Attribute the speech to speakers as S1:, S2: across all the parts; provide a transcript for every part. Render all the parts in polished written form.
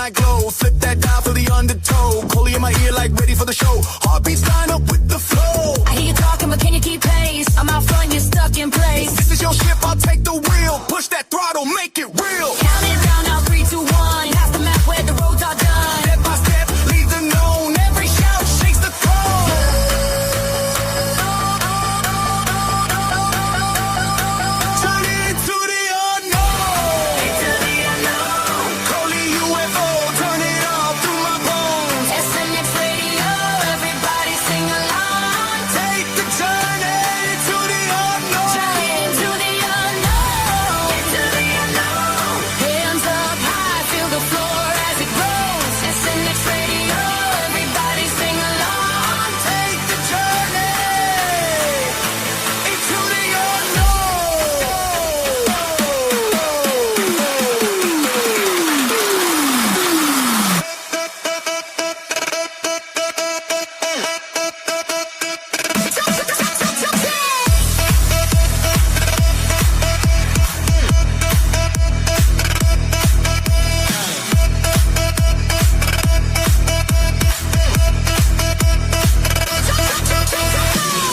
S1: night glow. Flip that dial for the undertow. Coley in my ear like ready for the show. Heartbeats line up with the flow.
S2: I hear you talking, but can you keep pace? I'm out front, you're stuck in place.
S1: This is your ship, I'll take the wheel. Push that throttle, make it real.
S2: Count it down, now 3, 2, 1. Pass the map where the roads are done.
S1: Step by step, lead the known. Every shout shakes the throne. Turn into the unknown.
S2: Into the unknown.
S1: ColeyUFO, turn it up through my bones.
S2: SNX Radio, everybody sing along.
S1: Take the journey to the unknown.
S2: Journey into the unknown. Into the unknown. Hands up high, feel the floor as it grows. SNX Radio, everybody sing along.
S1: Take the journey into the unknown.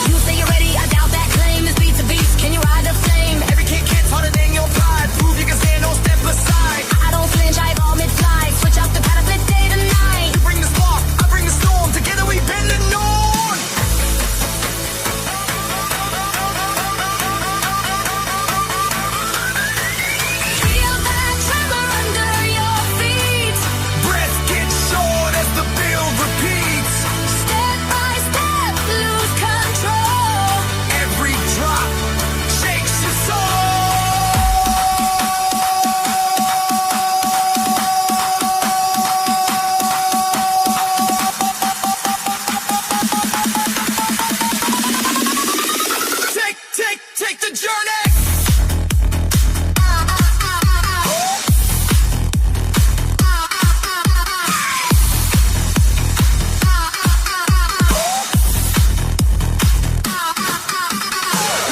S2: You say you're ready, I doubt that claim. This beat's a beast, can you ride the flame?
S1: Every kick hits harder than your pride. Prove you can stand, don't step aside.
S2: I don't flinch, I evolve mid-flight. Switch up the pattern, flip day to night.
S1: You bring the spark, I bring the storm. Together we bend the norm.
S2: Feel that tremor under your feet.
S1: Breath gets short as the build repeats.
S2: Step by step, lose control.
S1: Every drop shakes your soul. Take the journey.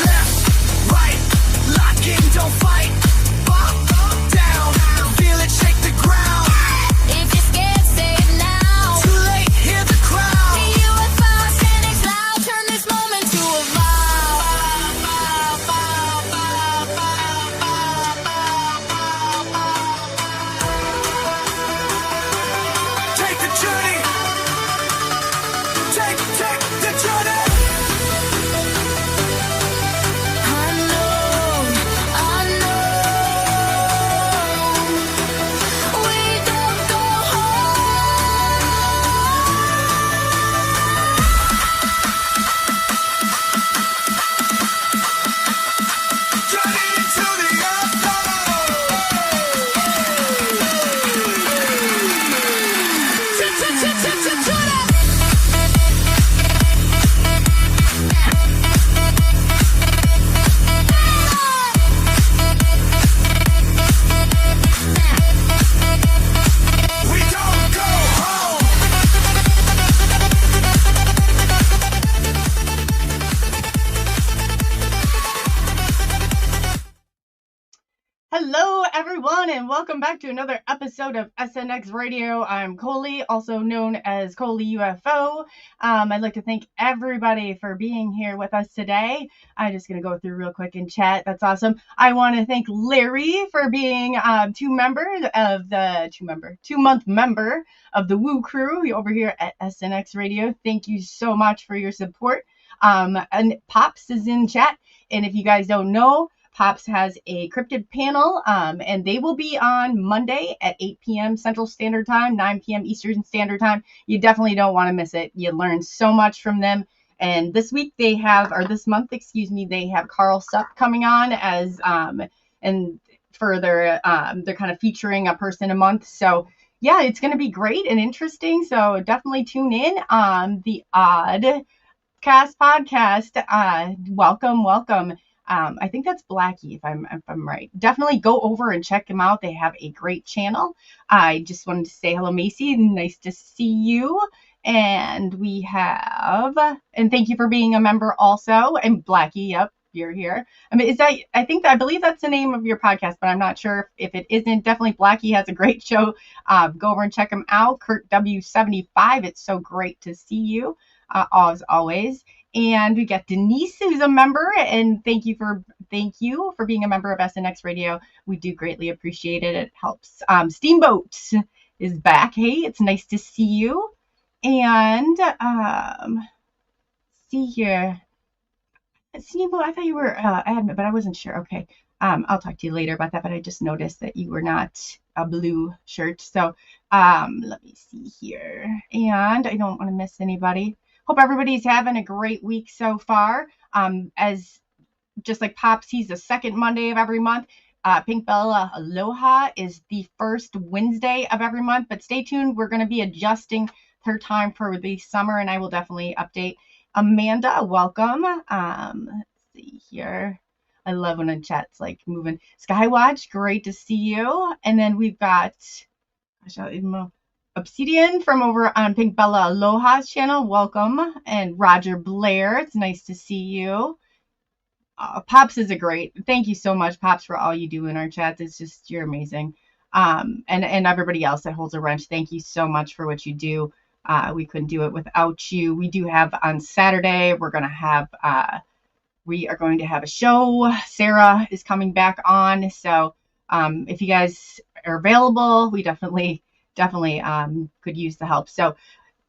S1: Left, right, lock in, don't fight. Bop, down, feel it shake the ground.
S2: If you're scared, say it now.
S1: Too late, hear the crowd.
S2: UFO, SNX loud, turn this moment to a vow.
S1: Take the journey. Take the journey.
S2: Unknown, unknown. We don't go
S1: Journey into the We don't go home.
S3: Hello, everyone, and welcome back to another episode of SNX Radio. I'm Coley, also known as ColeyUFO. I'd like to thank everybody for being here with us today. I'm just going to go through real quick and chat. That's awesome. I want to thank Larry for being two-month member of the Woo Crew over here at SNX Radio. Thank you so much for your support. And Pops is in chat, and if you guys don't know, Pops has a cryptid panel, and they will be on Monday at 8 p.m. Central Standard Time, 9 p.m. Eastern Standard Time. You definitely don't want to miss it. You learn so much from them. And this month, they have Carl Supp coming on as, and for they're kind of featuring a person a month. So yeah, it's going to be great and interesting. So definitely tune in on the Oddcast podcast. Welcome. I think that's Blackie, if I'm right. Definitely go over and check them out. They have a great channel. I just wanted to say hello, Macy. Nice to see you. And we have, and thank you for being a member also. And Blackie, yep, you're here. I mean, I believe that's the name of your podcast, but I'm not sure if it isn't. Definitely Blackie has a great show. Go over and check him out. Kurt W75. It's so great to see you, as always. And we got Denise, who's a member, and thank you for being a member of SNX Radio. We do greatly appreciate it. It helps. Steamboat is back. Hey, it's nice to see you. And see here, Steamboat. I thought you were admin, but I wasn't sure. Okay, I'll talk to you later about that. But I just noticed that you were not a blue shirt. So let me see here, and I don't want to miss anybody. Hope everybody's having a great week so far. As just like Pops, he's the second Monday of every month. Pink Bella Aloha is the first Wednesday of every month. But stay tuned. We're going to be adjusting her time for the summer, and I will definitely update. Amanda, welcome. Let's see here. I love when the chat's like moving. Skywatch, great to see you. And then we've got Obsidian from over on Pink Bella Aloha's channel. Welcome. And Roger Blair, it's nice to see you. Pops is a great. Thank you so much, Pops, for all you do in our chats. It's just, you're amazing. And everybody else that holds a wrench, thank you so much for what you do. We couldn't do it without you. We do have on Saturday, we are going to have a show. Sarah is coming back on. So if you guys are available, we definitely could use the help. So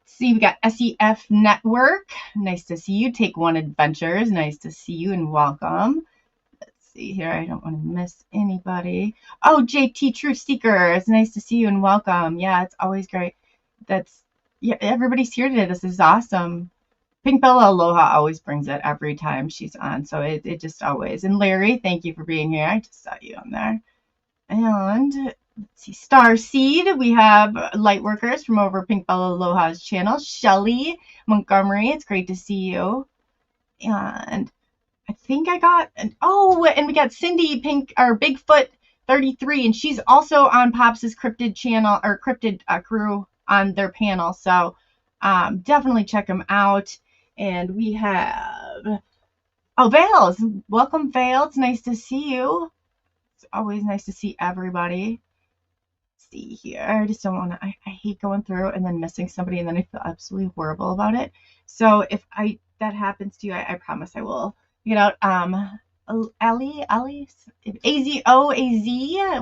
S3: see, we got SEF Network. Nice to see you. Take One Adventures. Nice to see you and welcome. Let's see here. I don't want to miss anybody. Oh, JT Truth Seeker. It's nice to see you and welcome. Yeah, it's always great. Yeah, everybody's here today. This is awesome. Pink Bella Aloha always brings it every time she's on. So it just always. And Larry, thank you for being here. I just saw you on there. And let's see, Starseed. We have Lightworkers from over Pink Bella Aloha's channel. Shelly Montgomery. It's great to see you. And I think I got and we got Cindy Bigfoot 33, and she's also on Pops's Cryptid channel or Cryptid crew on their panel. So definitely check them out. And we have Vales. Welcome, Vale. It's nice to see you. It's always nice to see everybody. Let's see here. I just don't want to. I hate going through and then missing somebody, and then I feel absolutely horrible about it. So if that happens to you, I promise I will get out. Ali, AZOAZ.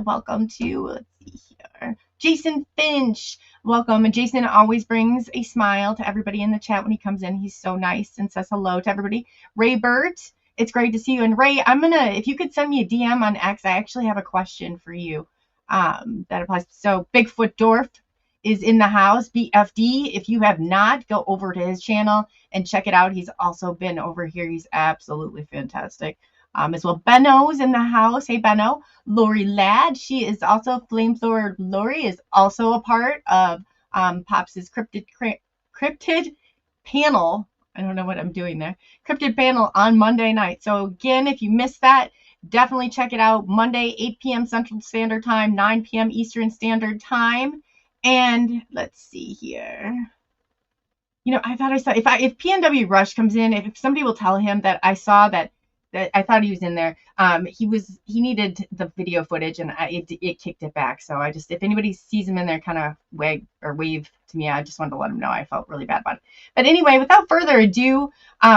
S3: Welcome to. Let's see here. Jason Finch. Welcome. And Jason always brings a smile to everybody in the chat when he comes in. He's so nice and says hello to everybody. Ray Burt, it's great to see you. And Ray, if you could send me a DM on X, I actually have a question for you that applies. So Bigfoot Dwarf is in the house. BFD, if you have not, go over to his channel and check it out. He's also been over here. He's absolutely fantastic. As well, Benno's in the house. Hey, Benno. Lori Ladd, she is also Flamethrower. Lori is also a part of Pops' cryptid panel. I don't know what I'm doing there. Cryptid panel on Monday night. So again, if you missed that, definitely check it out. Monday, 8 p.m. Central Standard Time, 9 p.m. Eastern Standard Time. And let's see here. I thought I saw if PNW Rush comes in, if somebody will tell him that I saw that I thought he was in there. He needed the video footage, and it kicked it back. So if anybody sees him in there, kind of wave to me. I just wanted to let him know. I felt really bad about it. But anyway, without further ado,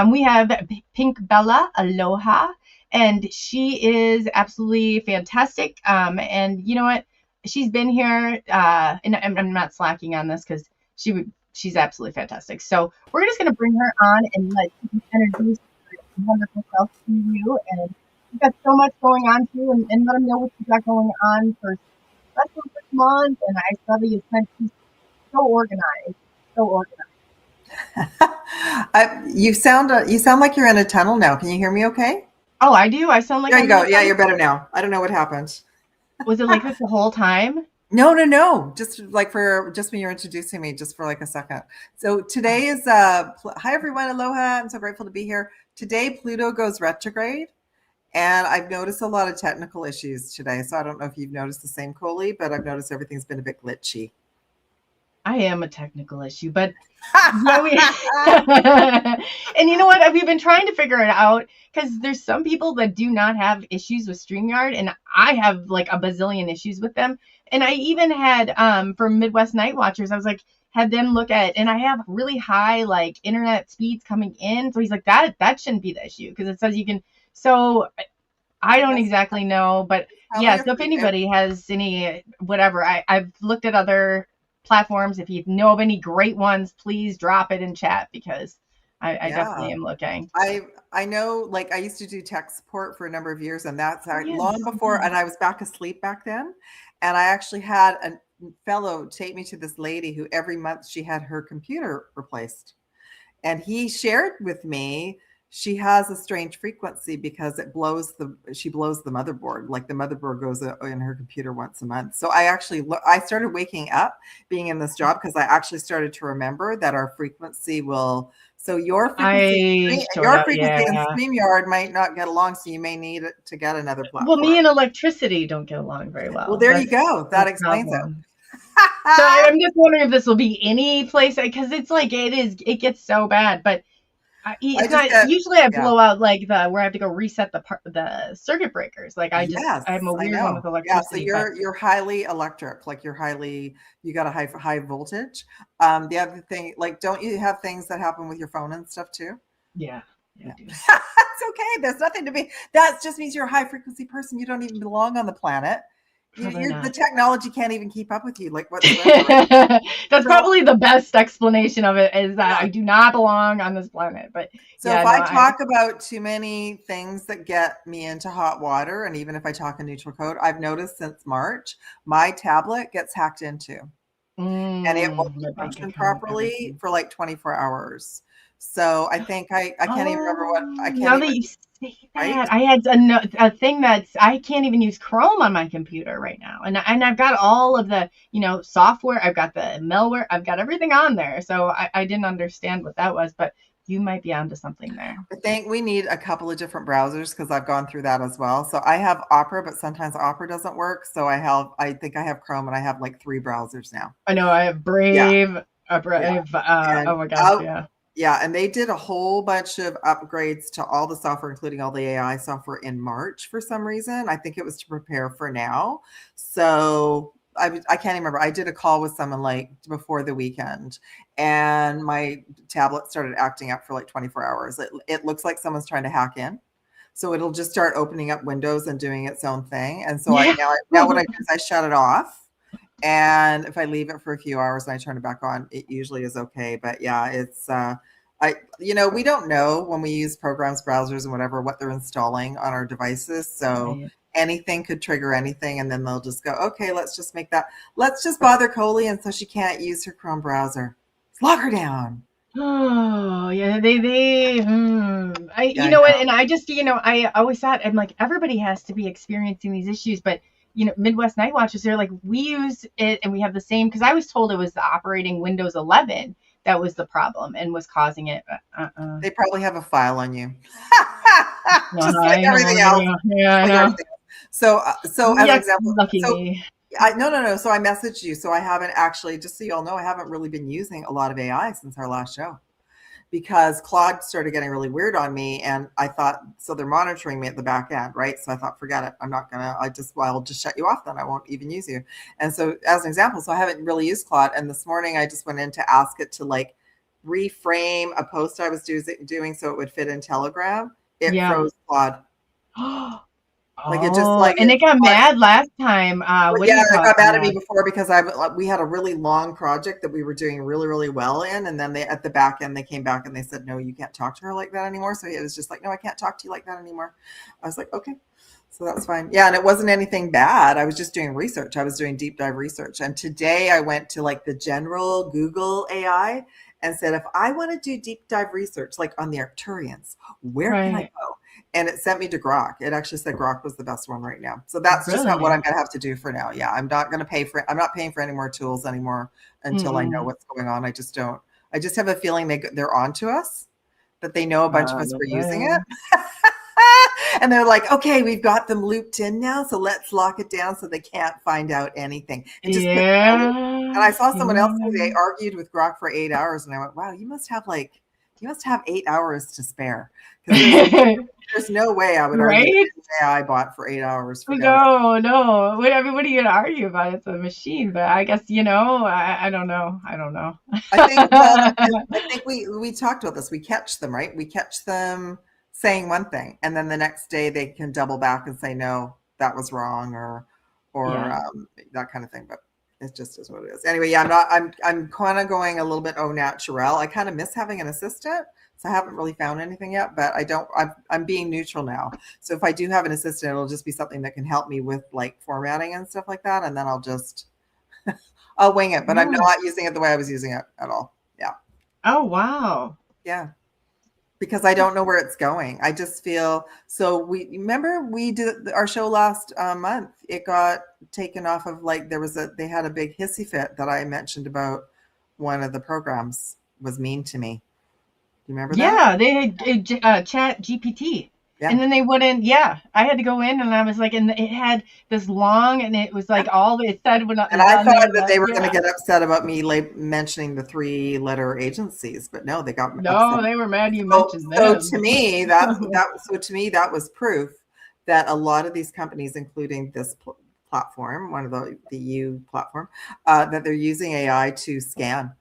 S3: we have Pink Bella Aloha, and she is absolutely fantastic. And you know what? She's been here, and I'm not slacking on this because she's absolutely fantastic. So we're just going to bring her on and let you introduce wonderful self to you, and you've got so much going on too, and let them know what you've got going on for less than 6 months. And I saw that you spent so organized.
S4: You sound like you're in a tunnel now. Can you hear me okay?
S3: Oh, I do. I sound like
S4: there you go. Yeah, you're better now. I don't know what happened.
S3: Was it like this the whole time?
S4: No. Just when you're introducing me, just for like a second. So today is hi everyone, aloha. I'm so grateful to be here. Today Pluto goes retrograde, and I've noticed a lot of technical issues today. So I don't know if you've noticed the same, Coley, but I've noticed everything's been a bit glitchy.
S3: I am a technical issue, but yeah, and you know what? We've been trying to figure it out because there's some people that do not have issues with StreamYard, and I have like a bazillion issues with them. And I even had for Midwest Night Watchers, I was like, had them look at, and I have really high like internet speeds coming in. So he's like, that shouldn't be the issue because it says you can. So I don't exactly know, but yeah. So if anybody has any whatever, I've looked at other platforms. If you know of any great ones, please drop it in chat because I definitely am looking.
S4: I know, like I used to do tech support for a number of years, and that's long before, and I was back asleep back then. And I actually had a fellow take me to this lady who every month she had her computer replaced. And he shared with me she has a strange frequency because she blows the motherboard. Like the motherboard goes in her computer once a month. So I started waking up being in this job because I actually started to remember that our frequency will. So your frequency and StreamYard might not get along, so you may need to get another platform.
S3: Well, me and electricity don't get along very well.
S4: Well, there you go. That explains it.
S3: So I'm just wondering if this will be any place because it's like it gets so bad, but. Usually I blow out like where I have to go reset the circuit breakers. Like I'm a weird one with electricity.
S4: Yeah, so you're highly electric, like you got a high voltage. The other thing, like, don't you have things that happen with your phone and stuff too?
S3: Yeah.
S4: It's okay. There's nothing to be. That just means you're a high frequency person. You don't even belong on the planet. The technology can't even keep up with you. Like whatsoever.
S3: That's probably the best explanation of it is that I do not belong on this planet. But
S4: so if I talk about too many things that get me into hot water, and even if I talk in neutral code, I've noticed since March, my tablet gets hacked into, and it won't function properly for like 24 hours. So I think I can't even remember what I can't.
S3: Now that you say that, I had a thing that's I can't even use Chrome on my computer right now, and I've got all of the software, I've got the malware, I've got everything on there. So I didn't understand what that was, but you might be onto something there.
S4: I think we need a couple of different browsers because I've gone through that as well. So I have Opera, but sometimes Opera doesn't work. So I think I have Chrome, and I have like 3 browsers now.
S3: I know I have Brave, Brave. Oh my gosh, yeah.
S4: Yeah, and they did a whole bunch of upgrades to all the software, including all the AI software in March for some reason. I think it was to prepare for now. So I can't even remember. I did a call with someone like before the weekend, and my tablet started acting up for like 24 hours. It looks like someone's trying to hack in. So it'll just start opening up windows and doing its own thing. And so now what I do is I shut it off. And if I leave it for a few hours and I turn it back on, it usually is okay. But yeah, it's we don't know when we use programs, browsers, and whatever what they're installing on our devices. So anything could trigger anything, and then they'll just go, okay, let's just bother Coley, and so she can't use her Chrome browser. Let's lock her down.
S3: Oh yeah, you know what? And I just I always thought I'm like everybody has to be experiencing these issues, but. Midwest Night Watchers, they're like, we use it and we have the same, because I was told it was the operating Windows 11 that was the problem and was causing it.
S4: They probably have a file on you. Just like everything else.
S3: Yeah, I know.
S4: So as an example.
S3: Lucky me.
S4: No. So I messaged you. So I haven't actually, just so you all know, I haven't really been using a lot of AI since our last show. Because Claude started getting really weird on me, and I thought, so they're monitoring me at the back end, right? So I thought, forget it. I'll just shut you off then. I won't even use you. And so as an example, so I haven't really used Claude. And this morning I just went in to ask it to like reframe a post I was doing so it would fit in Telegram. It froze Claude. Like it just
S3: and it got mad last time.
S4: It got mad at me before because we had a really long project that we were doing really, really well in, and then at the back end they came back and they said, no, you can't talk to her like that anymore. So it was just like, no, I can't talk to you like that anymore. I was like, okay, so that's fine. Yeah, and it wasn't anything bad. I was just doing research. I was doing deep dive research, and today I went to like the general Google AI and said, if I want to do deep dive research like on the Arcturians, where can I go? And it sent me to Grok. It actually said Grok was the best one right now. So that's just not what I'm going to have to do for now. Yeah, I'm not going to I'm not paying for any more tools anymore until I know what's going on. I just have a feeling they're on to us, that they know a bunch of us were using it. And they're like, okay, we've got them looped in now, so let's lock it down so they can't find out anything. And just and I saw someone else today argued with Grok for 8 hours, and I went, wow, you must have 8 hours to spare. There's no way I would argue
S3: Right?
S4: with an AI bot for 8 hours. For
S3: No. What I mean, what are you gonna argue about? It's a machine, but I guess I don't know.
S4: I think I think we talked about this. We catch them, right? We catch them saying one thing, and then the next day they can double back and say, no, that was wrong, or
S3: Yeah.
S4: that kind of thing. But it just is what it is. Anyway, yeah, I'm kind of going a little bit au naturel. I kind of miss having an assistant. So I haven't really found anything yet, but I'm being neutral now. So if I do have an assistant, it'll just be something that can help me with like formatting and stuff like that. And then I'll wing it, but I'm not using it the way I was using it at all. Yeah.
S3: Oh, wow.
S4: Yeah. Because I don't know where it's going. I just feel, so we did our show last month. It got taken off of they had a big hissy fit that I mentioned about one of the programs was mean to me. You remember that?
S3: Yeah, they had Chat GPT.
S4: Yeah.
S3: And then they wouldn't, I had to go in and I was like, and it had this long, and it was like all it said when
S4: and I thought that they were going to get upset about me mentioning the 3-letter agencies, but no, they got upset.
S3: They were mad you mentioned
S4: them.
S3: them.
S4: So to me, that was proof that a lot of these companies, including this platform, one of the U platform, that they're using AI to scan.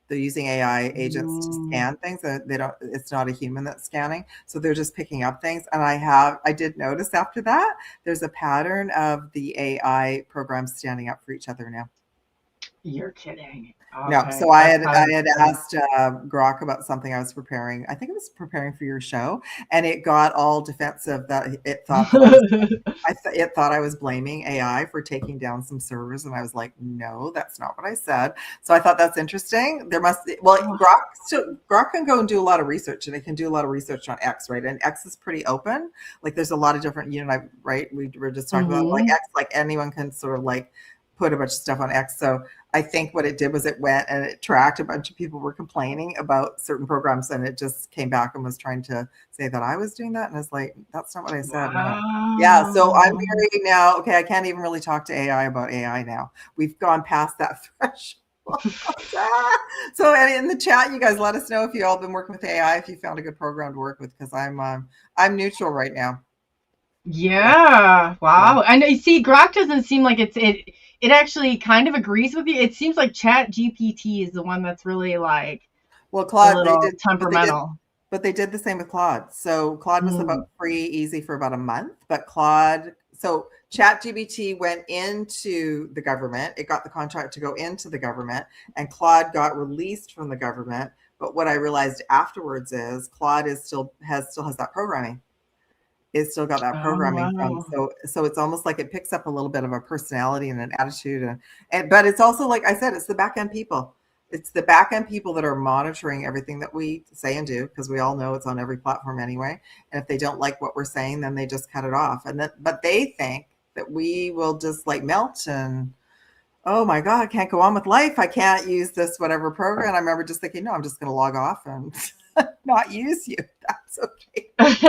S4: They're using AI agents to scan things. It's not a human that's scanning. So they're just picking up things. And I did notice after that, there's a pattern of the AI programs standing up for each other now.
S3: You're kidding.
S4: No,
S3: Okay.
S4: so I had asked Grok about something I was preparing. I think it was preparing for your show, and it got all defensive that it thought it thought I was blaming AI for taking down some servers, and I was like, no, that's not what I said. So I thought that's interesting. There must be, Grok can go and do a lot of research, and it can do a lot of research on X, right? And X is pretty open. Like there's a lot of different, right? We were just talking about like X, like anyone can sort of like put a bunch of stuff on X. So I think what it did was it went and it tracked a bunch of people were complaining about certain programs, and it just came back and was trying to say that I was doing that. And I was like, that's not what I said.
S3: Wow.
S4: Yeah. So I'm very now, okay, I can't even really talk to AI about AI now. We've gone past that threshold. So in the chat, you guys let us know if you all been working with AI, if you found a good program to work with, because I'm neutral right now.
S3: Yeah. Wow. And you see, Grok doesn't seem like it actually kind of agrees with you. It seems like Chat GPT is the one that's really like
S4: Claude,
S3: a little temperamental.
S4: But they did the same with Claude. So Claude was about free, easy for about a month. But so Chat GPT went into the government. It got the contract to go into the government, and Claude got released from the government. But what I realized afterwards is Claude still has that programming. It's still got that programming from, so it's almost like it picks up a little bit of a personality and an attitude, but it's also, like I said, it's the back end people. It's the back end people that are monitoring everything that we say and do, because we all know it's on every platform anyway. And if they don't like what we're saying, then they just cut it off. But they think that we will just like melt and, oh my God, I can't go on with life. I can't use this whatever program. I remember just thinking, no, I'm just going to log off and not use you. That's okay. That's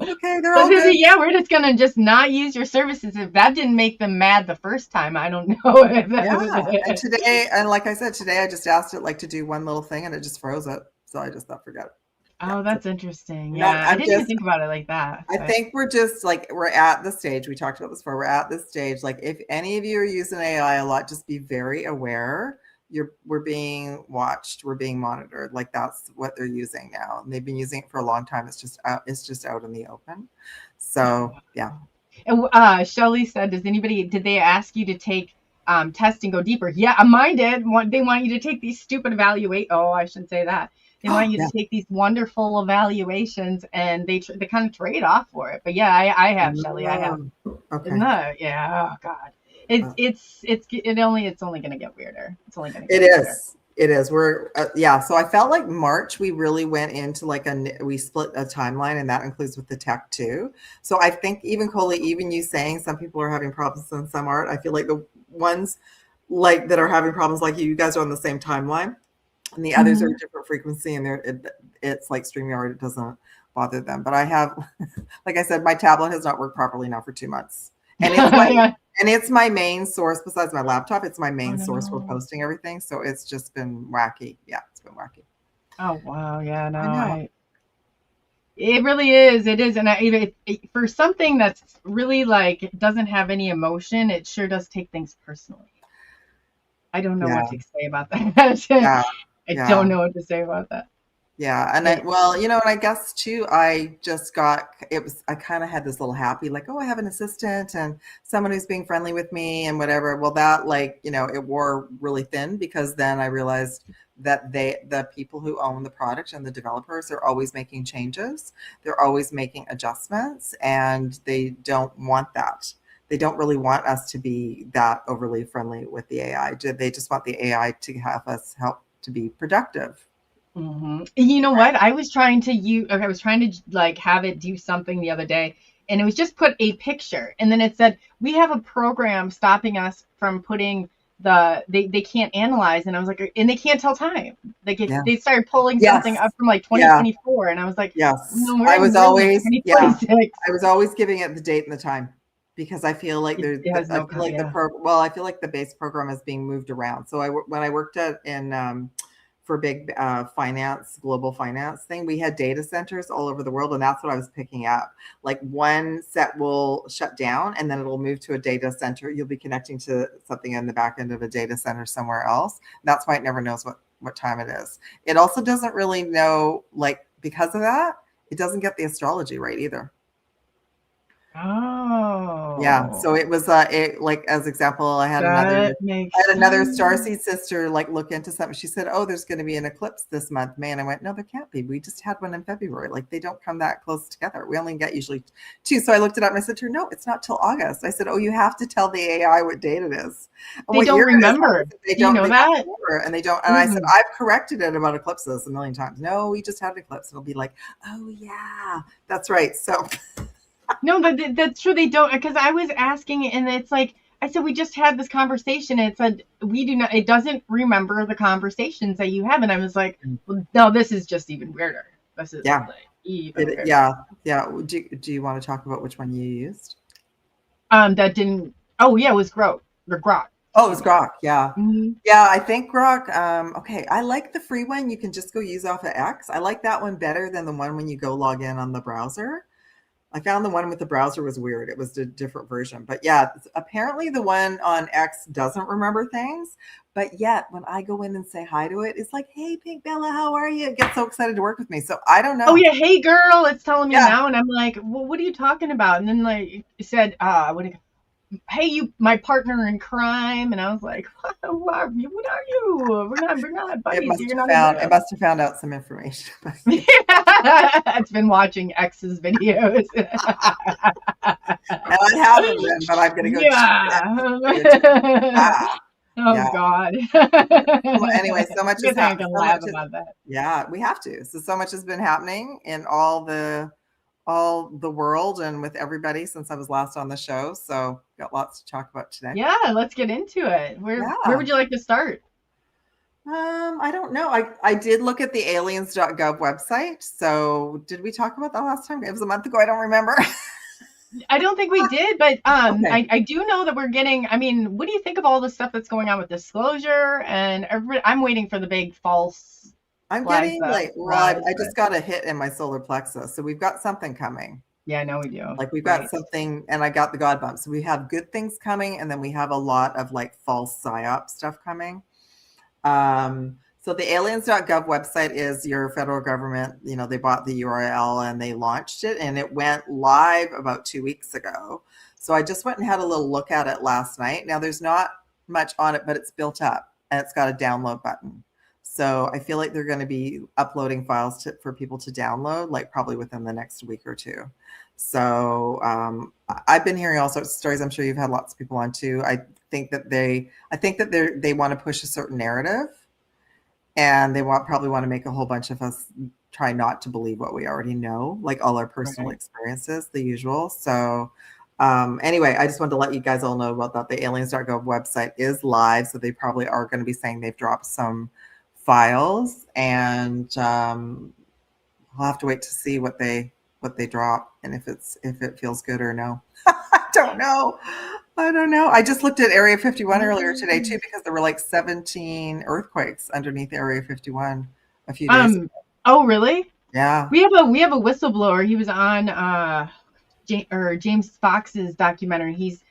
S4: okay. They're all good.
S3: Yeah, we're just gonna just not use your services. If that didn't make them mad the first time, I don't know.
S4: And today, and like I said, today I just asked it like to do one little thing, and it just froze it. So I just thought, forget it.
S3: Oh, that's interesting. Yeah, I didn't even think about it like that.
S4: I think we're at the stage. We talked about this before. We're at this stage. Like, if any of you are using AI a lot, just be very aware. We're being watched. We're being monitored. Like, that's what they're using now. And they've been using it for a long time. It's just out in the open. So yeah.
S3: And Shelly said, did they ask you to take test and go deeper? Yeah, mine did. They want you to take these stupid I shouldn't say that. They want you to take these wonderful evaluations, and they kind of trade off for it. But yeah, I have, Shelly. I have.
S4: Okay.
S3: Isn't that? Yeah. Oh God. It's only going to get weirder. It's only going to get
S4: weirder. It is. We're so I felt like March we really went into we split a timeline, and that includes with the tech too. So I think even Coley, even you saying some people are having problems and some aren't, I feel like the ones like that are having problems like you guys are on the same timeline, and the others are a different frequency, and it's like StreamYard, it doesn't bother them. But I have, like I said, my tablet has not worked properly now for 2 months. And it's my,
S3: Yeah.
S4: and it's my main source besides my laptop. It's my main source for
S3: no.
S4: posting everything. So it's just been wacky. Yeah, it's been wacky.
S3: Oh wow, yeah, no,
S4: I know.
S3: it really is. It is, and for something that's really like doesn't have any emotion, it sure does take things personally. I don't know what
S4: Yeah.
S3: to say about that.
S4: Yeah.
S3: I
S4: Yeah.
S3: don't know what to say about that.
S4: Yeah. And I, well, you know, and I guess too, I just got, I kind of had this little happy, like, oh, I have an assistant and someone who's being friendly with me and whatever. Well, that like, you know, it wore really thin because then I realized that the people who own the product and the developers are always making changes. They're always making adjustments and they don't want that. They don't really want us to be that overly friendly with the AI. They just want the AI to have us help to be productive.
S3: Mm-hmm. You know what? I was trying to like have it do something the other day, and it was just put a picture, and then it said we have a program stopping us from putting they can't analyze, and I was like, and they can't tell time. Like
S4: Yeah.
S3: they started pulling
S4: Yes.
S3: something up from like 2024, and I was like,
S4: yes,
S3: no, we're
S4: I was
S3: in
S4: always
S3: 2026.
S4: I was always giving it the date and the time because I feel like
S3: It has
S4: I
S3: no
S4: feel like I feel like the base program is being moved around. So when I worked for big global finance thing, we had data centers all over the world, and that's what I was picking up. Like one set will shut down, and then it'll move to a data center. You'll be connecting to something in the back end of a data center somewhere else. That's why it never knows what time it is. It also doesn't really know, like because of that, it doesn't get the astrology right either.
S3: Oh,
S4: Yeah, so it was like as example, I had
S3: that makes
S4: another
S3: sense.
S4: starseed sister like look into something. She said, "Oh, there's going to be an eclipse this month, May." And I went, "No, there can't be. We just had one in February. Like they don't come that close together. We only get usually 2." So I looked it up and I said to her, "No, it's not till August." I said, "Oh, you have to tell the AI what date it is." And
S3: They don't remember.
S4: They
S3: Do you
S4: don't
S3: know that?
S4: remember, and they don't. And I said, "I've corrected it about eclipses a million times. No, we just had an eclipse." It'll be like, "Oh yeah, that's right." So.
S3: No, but that's true. They don't, because I was asking, and it's like I said, we just had this conversation, and it said we do not. It doesn't remember the conversations that you have, and I was like, well, no, this is just even weirder. This is like even weirder.
S4: Yeah. Do you want to talk about which one you used?
S3: That didn't. Oh yeah, it was Grok. The Grok.
S4: Oh, it was Grok. Yeah.
S3: Mm-hmm.
S4: Yeah, I think Grok. Okay, I like the free one. You can just go use off of X. I like that one better than the one when you go log in on the browser. I found the one with the browser was weird. It was a different version. But yeah, apparently the one on X doesn't remember things. But yet when I go in and say hi to it, it's like, "Hey, Pink Bella, how are you?" It gets so excited to work with me. So I don't know.
S3: Oh yeah, hey girl, it's telling me now, and I'm like, well, what are you talking about? And then like it said, hey, you, my partner in crime, and I was like, what are you? We're not buddies.
S4: It must have found out some information.
S3: It's been watching X's videos.
S4: And I haven't been, but I'm gonna go.
S3: Oh God.
S4: Well, anyway, so much is happening.
S3: About that.
S4: Yeah, we have to. So much has been happening in all the world and with everybody since I was last on the show. So got lots to talk about today.
S3: Yeah, let's get into it. Where would you like to start?
S4: I don't know. I did look at the aliens.gov website. So did we talk about that last time? It was a month ago. I don't remember.
S3: I don't think we did, but
S4: Okay.
S3: I do know that we're getting, I mean, what do you think of all the stuff that's going on with disclosure and everybody? I'm waiting for the big false.
S4: I'm getting like, well, I just got a hit in my solar plexus. So we've got something coming.
S3: Yeah, I know we do.
S4: Like we've got something, and I got the God bump. So we have good things coming, and then we have a lot of like false psyop stuff coming. So the aliens.gov website is your federal government. You know, they bought the URL and they launched it, and it went live about 2 weeks ago. So I just went and had a little look at it last night. Now there's not much on it, but it's built up and it's got a download button. So I feel like they're going to be uploading files for people to download, like probably within the next week or two. So I've been hearing all sorts of stories. I'm sure you've had lots of people on too. I think that they want to push a certain narrative, and they probably want to make a whole bunch of us try not to believe what we already know, like all our personal experiences, the usual. So anyway, I just wanted to let you guys all know about that. The aliens.gov website is live, so they probably are going to be saying they've dropped some files, and I'll have to wait to see what they drop and if it feels good or no. I don't know. I just looked at Area 51 earlier today too, because there were like 17 earthquakes underneath Area 51 a few days ago.
S3: Oh, really?
S4: Yeah.
S3: We have a whistleblower. He was on James Fox's documentary. He's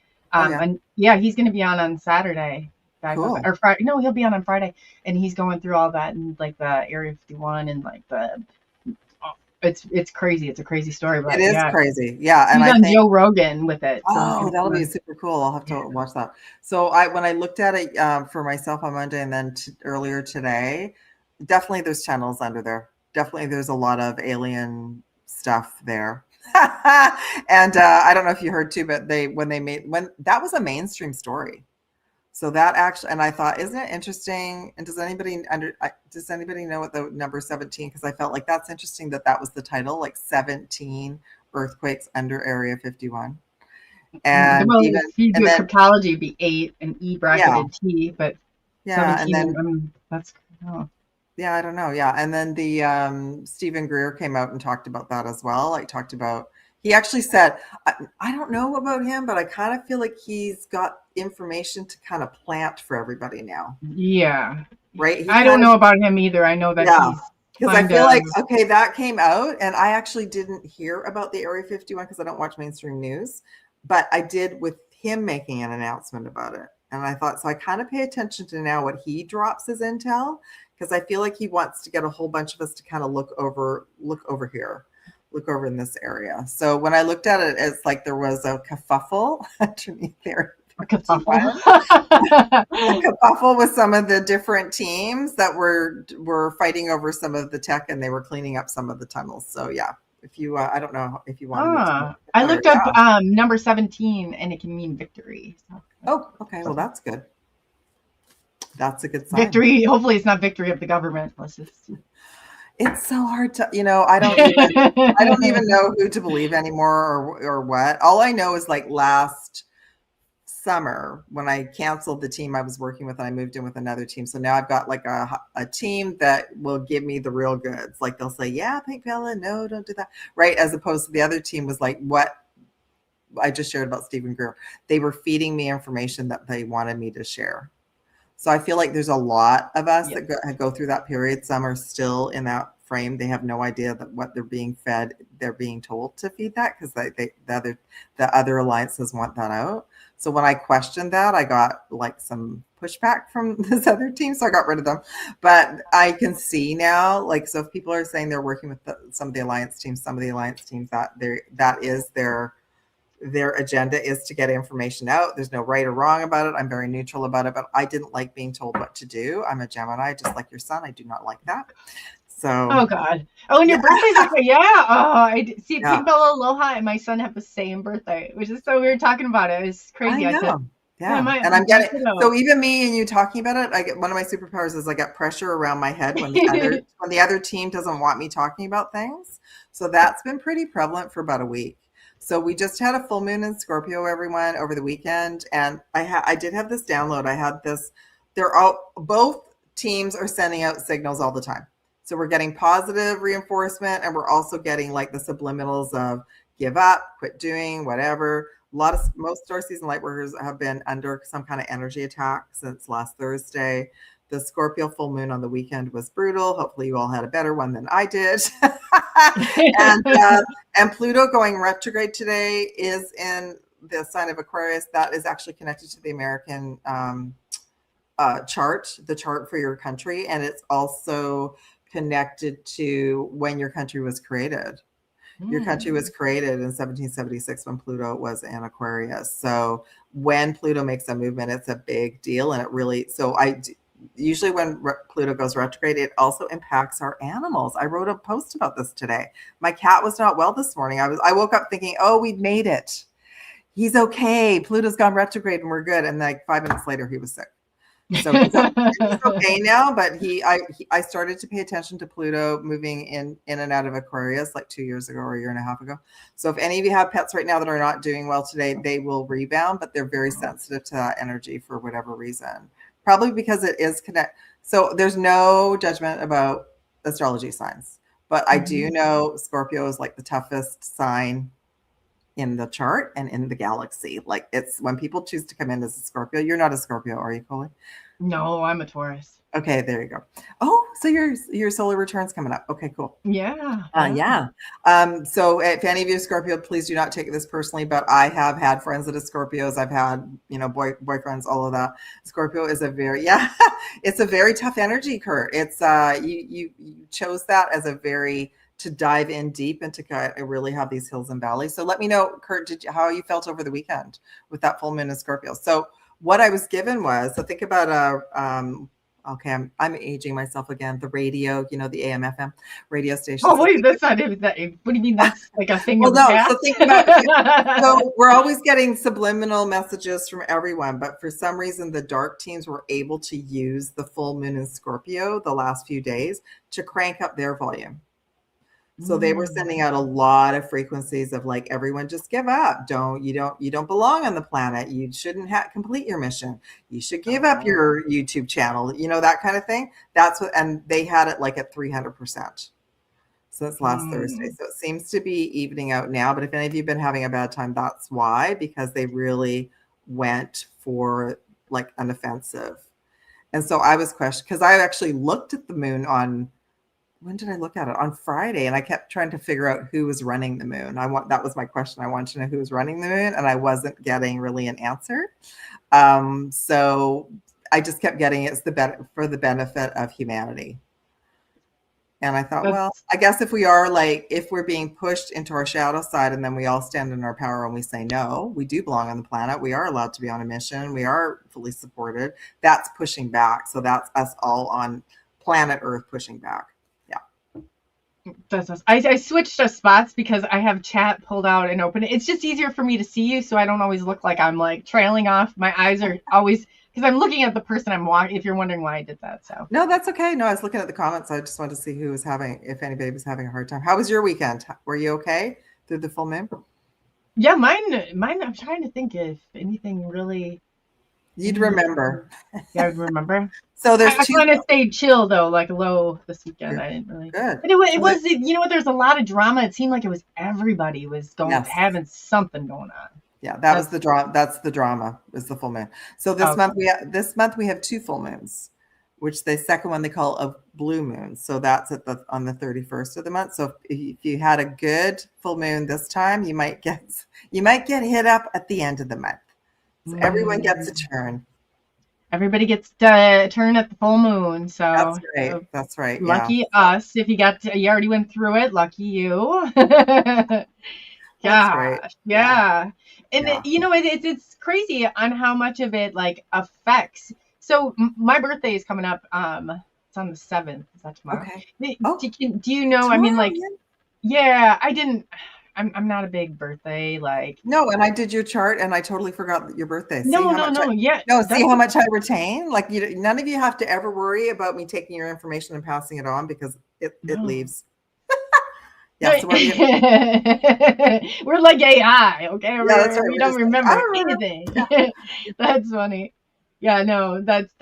S3: he's going to be on Saturday.
S4: Cool.
S3: Or Friday. No, he'll be on Friday, and he's going through all that and like the Area 51 and like it's crazy. It's a crazy story, but
S4: it is crazy. Yeah, and
S3: he's
S4: I
S3: on
S4: think
S3: Joe Rogan with it.
S4: so that'll be super cool. I'll have to watch that. So when I looked at it for myself on Monday and then earlier today, definitely there's channels under there. Definitely there's a lot of alien stuff there. And I don't know if you heard too, but when that was a mainstream story. So that actually, and I thought, isn't it interesting? And does anybody know what the number 17? Because I felt like that's interesting that was the title, like 17 earthquakes under Area 51. And
S3: if you do cryptology, it'd be 8 and E bracketed T, but 17,
S4: and then
S3: that's
S4: yeah, I don't know. Yeah, and then the Stephen Greer came out and talked about that as well. Like he actually said, I don't know about him, but I kind of feel like he's got information to kind of plant for everybody now.
S3: Yeah.
S4: Right?
S3: I don't know about him either. I know that he's
S4: because I feel like, okay, that came out, and I actually didn't hear about the Area 51 because I don't watch mainstream news, but I did with him making an announcement about it. And I thought, so I kind of pay attention to now what he drops as intel, because I feel like he wants to get a whole bunch of us to kind of look over here. Look over in this area. So when I looked at it, it's like there was a kerfuffle underneath there. A kerfuffle with some of the different teams that were fighting over some of the tech, and they were cleaning up some of the tunnels. So yeah, if you, I don't know if you want to.
S3: I looked up number 17, and it can mean victory. So.
S4: Oh, okay. Well, that's good. That's a good sign.
S3: Victory. Hopefully, it's not victory of the government. Let's just.
S4: It's so hard to, I don't even know who to believe anymore or what. All I know is like last summer when I canceled the team I was working with and I moved in with another team. So now I've got like a team that will give me the real goods. Like they'll say, yeah, Pink Bella, no, don't do that. Right. As opposed to the other team was like what I just shared about Stephen Greer. They were feeding me information that they wanted me to share. So I feel like there's a lot of us that go through that period. Some are still in that frame. They have no idea that what they're being fed, they're being told to feed that because the other alliances want that out. So when I questioned that, I got like some pushback from this other team. So I got rid of them. But I can see now, like, so if people are saying they're working with some of the alliance teams, that is their agenda is to get information out. There's no right or wrong about it. I'm very neutral about it, but I didn't like being told what to do. I'm a Gemini, just like your son. I do not like that. So.
S3: Oh God. Oh, and your birthday's okay. Yeah. Oh, I see. Yeah. Pink Bella, Aloha, and my son have the same birthday, which is so weird talking about it. It's crazy.
S4: I know. And I'm getting so even me and you talking about it. I get one of my superpowers is I get pressure around my head when the other team doesn't want me talking about things. So that's been pretty prevalent for about a week. So we just had a full moon in Scorpio, everyone, over the weekend. And I did have this download. I had this, both teams are sending out signals all the time. So we're getting positive reinforcement, and we're also getting like the subliminals of give up, quit doing, whatever. Most star season light workers have been under some kind of energy attack since last Thursday. The Scorpio full moon on the weekend was brutal. Hopefully you all had a better one than I did. And Pluto going retrograde today is in the sign of Aquarius. That is actually connected to the American chart, the chart for your country. And it's also connected to when your country was created. Your country was created in 1776 when Pluto was in Aquarius. So when Pluto makes a movement, it's a big deal. And it really, usually when Pluto goes retrograde, it also impacts our animals. I wrote a post about this today. My cat was not well this morning. I woke up thinking, oh, we've made it. He's okay. Pluto's gone retrograde and we're good. And like 5 minutes later, he was sick. So he's okay now, but I started to pay attention to Pluto moving in and out of Aquarius like 2 years ago or a year and a half ago. So if any of you have pets right now that are not doing well today, they will rebound, but they're very sensitive to that energy for whatever reason. Probably because it is connected. So there's no judgment about astrology signs, But I do know Scorpio is like the toughest sign in the chart and in the galaxy. Like, it's when people choose to come in as a Scorpio. You're not a Scorpio, are you, Coley?
S3: No, I'm a Taurus.
S4: Okay, there you go. Oh, so your solar return's coming up. Okay, cool.
S3: Yeah.
S4: Yeah. So if any of you are Scorpio, please do not take this personally, but I have had friends that are Scorpios. I've had, boyfriends, all of that. Scorpio is it's a very tough energy, Kurt. It's you chose that as a very to dive in deep and to kind of really have these hills and valleys. So let me know, Kurt, how you felt over the weekend with that full moon in Scorpio. So what I was given was, so think about okay, I'm aging myself again. The radio, the AM FM radio station.
S3: Oh wait, that's not even that. What do you mean? That's like a thing.
S4: Well,
S3: of the
S4: no.
S3: past?
S4: So think about it. So we're always getting subliminal messages from everyone, but for some reason, the dark teams were able to use the full moon in Scorpio the last few days to crank up their volume. So they were sending out a lot of frequencies of like, everyone just give up. You don't belong on the planet. You shouldn't complete your mission. You should give up your YouTube channel, that kind of thing. That's what, and they had it like at 300% since last Thursday. So it seems to be evening out now, but if any of you have been having a bad time, that's why, because they really went for like an offensive. And so I was questioned, because I actually looked at the moon when did I look at it? On Friday, and I kept trying to figure out who was running the moon. That was my question. I wanted to know who was running the moon, and I wasn't getting really an answer. So I just kept getting it's for the benefit of humanity. And I thought, well, I guess if we're being pushed into our shadow side, and then we all stand in our power and we say, no, we do belong on the planet. We are allowed to be on a mission. We are fully supported. That's pushing back. So that's us all on planet Earth pushing back.
S3: I switched us spots because I have chat pulled out and open. It's just easier for me to see you, so I don't always look like I'm like trailing off. My eyes are always, because I'm looking at the person I'm walking. If you're wondering why I did that, so
S4: no, that's okay. No, I was looking at the comments. I just wanted to see if anybody was having a hard time. How was your weekend? Were you okay through the full moon?
S3: Yeah, mine. I'm trying to think if anything really.
S4: You'd remember.
S3: Yeah, I'd remember.
S4: So there's
S3: I kind of stayed chill though, like low this weekend. I didn't really.
S4: Good.
S3: But it was there's a lot of drama. It seemed like it was everybody was having something going on.
S4: Yeah, was the drama. That's the drama. Is the full moon. So this month we have two full moons, which the second one they call a blue moon. So that's on the 31st of the month. So if you had a good full moon this time, you might get hit up at the end of the month. So everyone gets a turn.
S3: Everybody gets a turn at the full moon. So
S4: that's right. That's right.
S3: Lucky us. If you already went through it. Lucky you.
S4: That's right.
S3: Yeah. And it's crazy on how much of it like affects. So my birthday is coming up. It's on the 7th. Is that tomorrow?
S4: Okay.
S3: Do you know?
S4: Tomorrow,
S3: I mean, like, yeah. I didn't. I'm not a big birthday like.
S4: No, and I did your chart, and I totally forgot your birthday.
S3: No.
S4: See how much I retain. Like none of you have to ever worry about me taking your information and passing it on because it leaves. Yeah, so
S3: we're like AI, okay?
S4: That's right.
S3: We don't remember anything. Yeah. That's funny. Yeah, no, that's.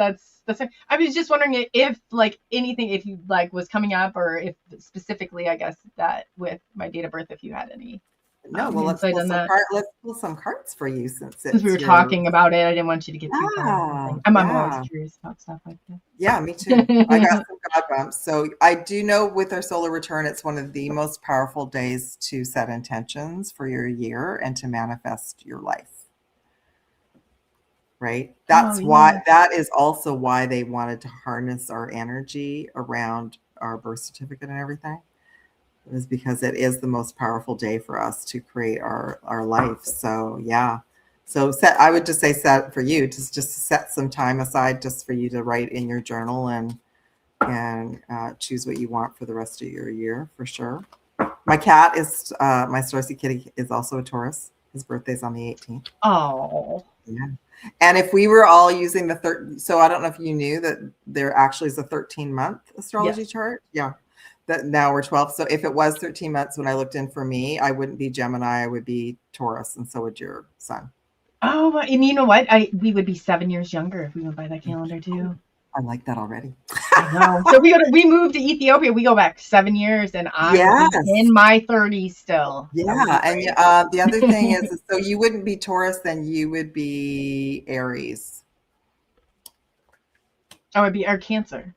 S3: I was just wondering if like anything, if you like was coming up, or if specifically, I guess that with my date of birth, if you had any.
S4: No, well, let's pull some cards for you since
S3: we were talking about it. I didn't want you to get too far. I'm always curious about stuff like that.
S4: Yeah, me too. I got some God bumps. So I do know with our solar return, it's one of the most powerful days to set intentions for your year and to manifest your life. Right? That is also why they wanted to harness our energy around our birth certificate and everything. It was because it is the most powerful day for us to create our life. So yeah. So I would just say set for you to just set some time aside just for you to write in your journal and choose what you want for the rest of your year for sure. My cat is my Starsy Kitty is also a Taurus. His birthday's on the 18th.
S3: Oh.
S4: Yeah. And if we were all using so I don't know if you knew that there actually is a 13-month astrology chart. Yeah. That now we're 12. So if it was 13 months when I looked in for me, I wouldn't be Gemini, I would be Taurus, and so would your son.
S3: Oh, and you know what? We would be 7 years younger if we went by that calendar too.
S4: I like that already.
S3: I know. So we moved to Ethiopia. We go back 7 years, and I
S4: Yes.
S3: am in my 30s still. That would be
S4: Yeah. And
S3: great.
S4: the other thing is, so you wouldn't be Taurus, then you would be Aries.
S3: I would be our Cancer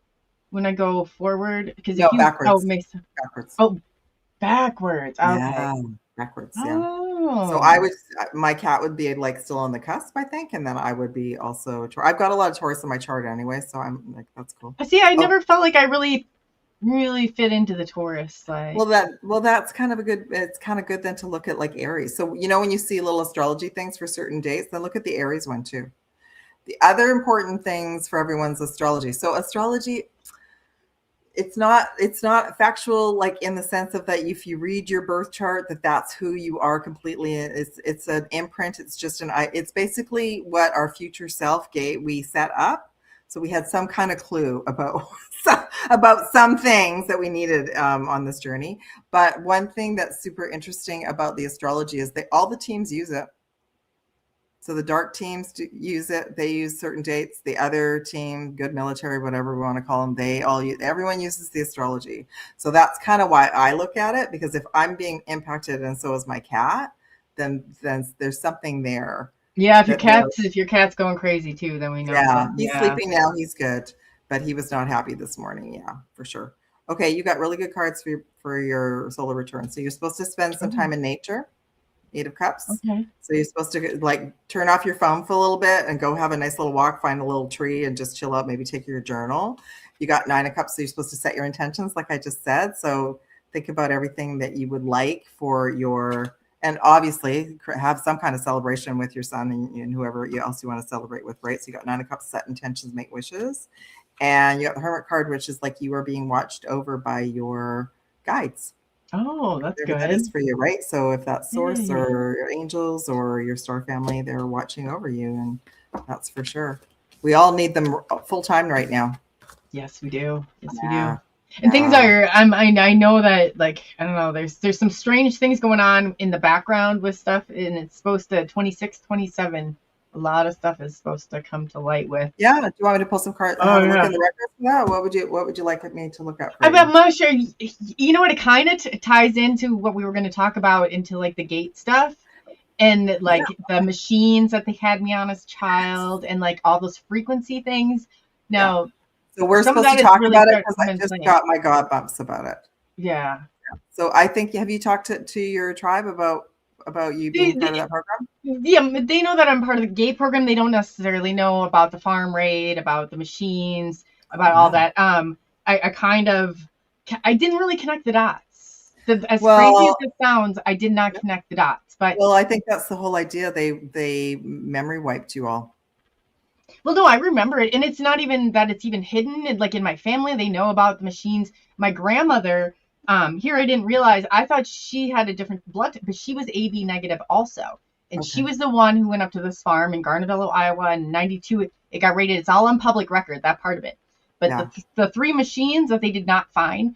S3: when I go forward, because
S4: No,
S3: if you
S4: backwards.
S3: makes
S4: Backwards.
S3: backwards. Okay.
S4: Yeah. Backwards. Yeah. So
S3: Oh.
S4: I would, my cat would be like still on the cusp, I think, and then I would be also. I've got a lot of Taurus in my chart anyway, so I'm like, that's cool.
S3: See, I
S4: Oh,
S3: never felt like I really fit into the Taurus. Like,
S4: well, that's kind of a good. It's kind of good then to look at like Aries. So when you see little astrology things for certain dates, then look at the Aries one too. The other important things for everyone's astrology. So astrology, it's not factual, like in the sense of that if you read your birth chart that's who you are completely. It's an imprint. It's just it's basically what our future self we set up. So we had some kind of clue about about some things that we needed on this journey. But one thing that's super interesting about the astrology is all the teams use it. So the dark teams use it. They use certain dates. The other team, good military, whatever we want to call them, everyone uses the astrology. So that's kind of why I look at it, because if I'm being impacted and so is my cat, then there's something there.
S3: yeah, if your cat's going crazy too, then we know.
S4: Yeah, he's sleeping now. He's good, but he was not happy this morning. Yeah, for sure. Okay, you got really good cards for your solar return. So you're supposed to spend some time in nature. 8 of Cups.
S3: Okay.
S4: So you're supposed to like turn off your phone for a little bit and go have a nice little walk, find a little tree and just chill out, maybe take your journal. You got 9 of Cups, so you're supposed to set your intentions like I just said. So think about everything that you would like for and obviously have some kind of celebration with your son and whoever else you want to celebrate with, right? So you got 9 of Cups, set intentions, make wishes. And you got the Hermit card, which is like you are being watched over by your guides.
S3: Oh, that's
S4: Whatever
S3: good.
S4: that is for you, right? So if that's source or your angels or your star family, they're watching over you, and that's for sure. We all need them full time right now.
S3: Yes, we do. Yes, we
S4: Yeah.
S3: do. And things are, I know that, like, I don't know, there's some strange things going on in the background with stuff, and it's supposed to 26, 27. A lot of stuff is supposed to come to light with.
S4: Yeah. Do you want me to pull some cards?
S3: Oh,
S4: Look
S3: yeah.
S4: in the records for that? What would you like me to look at? For
S3: I'm
S4: you?
S3: not sure. You know what? It kind of ties into what we were going to talk about, into like the gate stuff and like the machines that they had me on as a child and like all those frequency things. Now,
S4: so we're
S3: some of
S4: supposed to
S3: that
S4: talk
S3: really
S4: about it
S3: starts
S4: because I
S3: coming
S4: just
S3: into
S4: got my God bumps about it.
S3: Yeah.
S4: So I think, have you talked to your tribe about you being part of that program?
S3: Yeah, they know that I'm part of the gate program. They don't necessarily know about the farm raid, about the machines, about all that. I didn't really connect the dots. Crazy as it sounds, I did not connect the dots. But
S4: I think that's the whole idea. They memory wiped you all.
S3: Well, no, I remember it, and it's not even that it's even hidden. And, like, in my family, they know about the machines. My grandmother, here I didn't realize. I thought she had a different blood, but she was AB negative also. And she was the one who went up to this farm in Garnaville, Iowa in 92. It got raided. It's all on public record, that part of it. But the 3 machines that they did not find,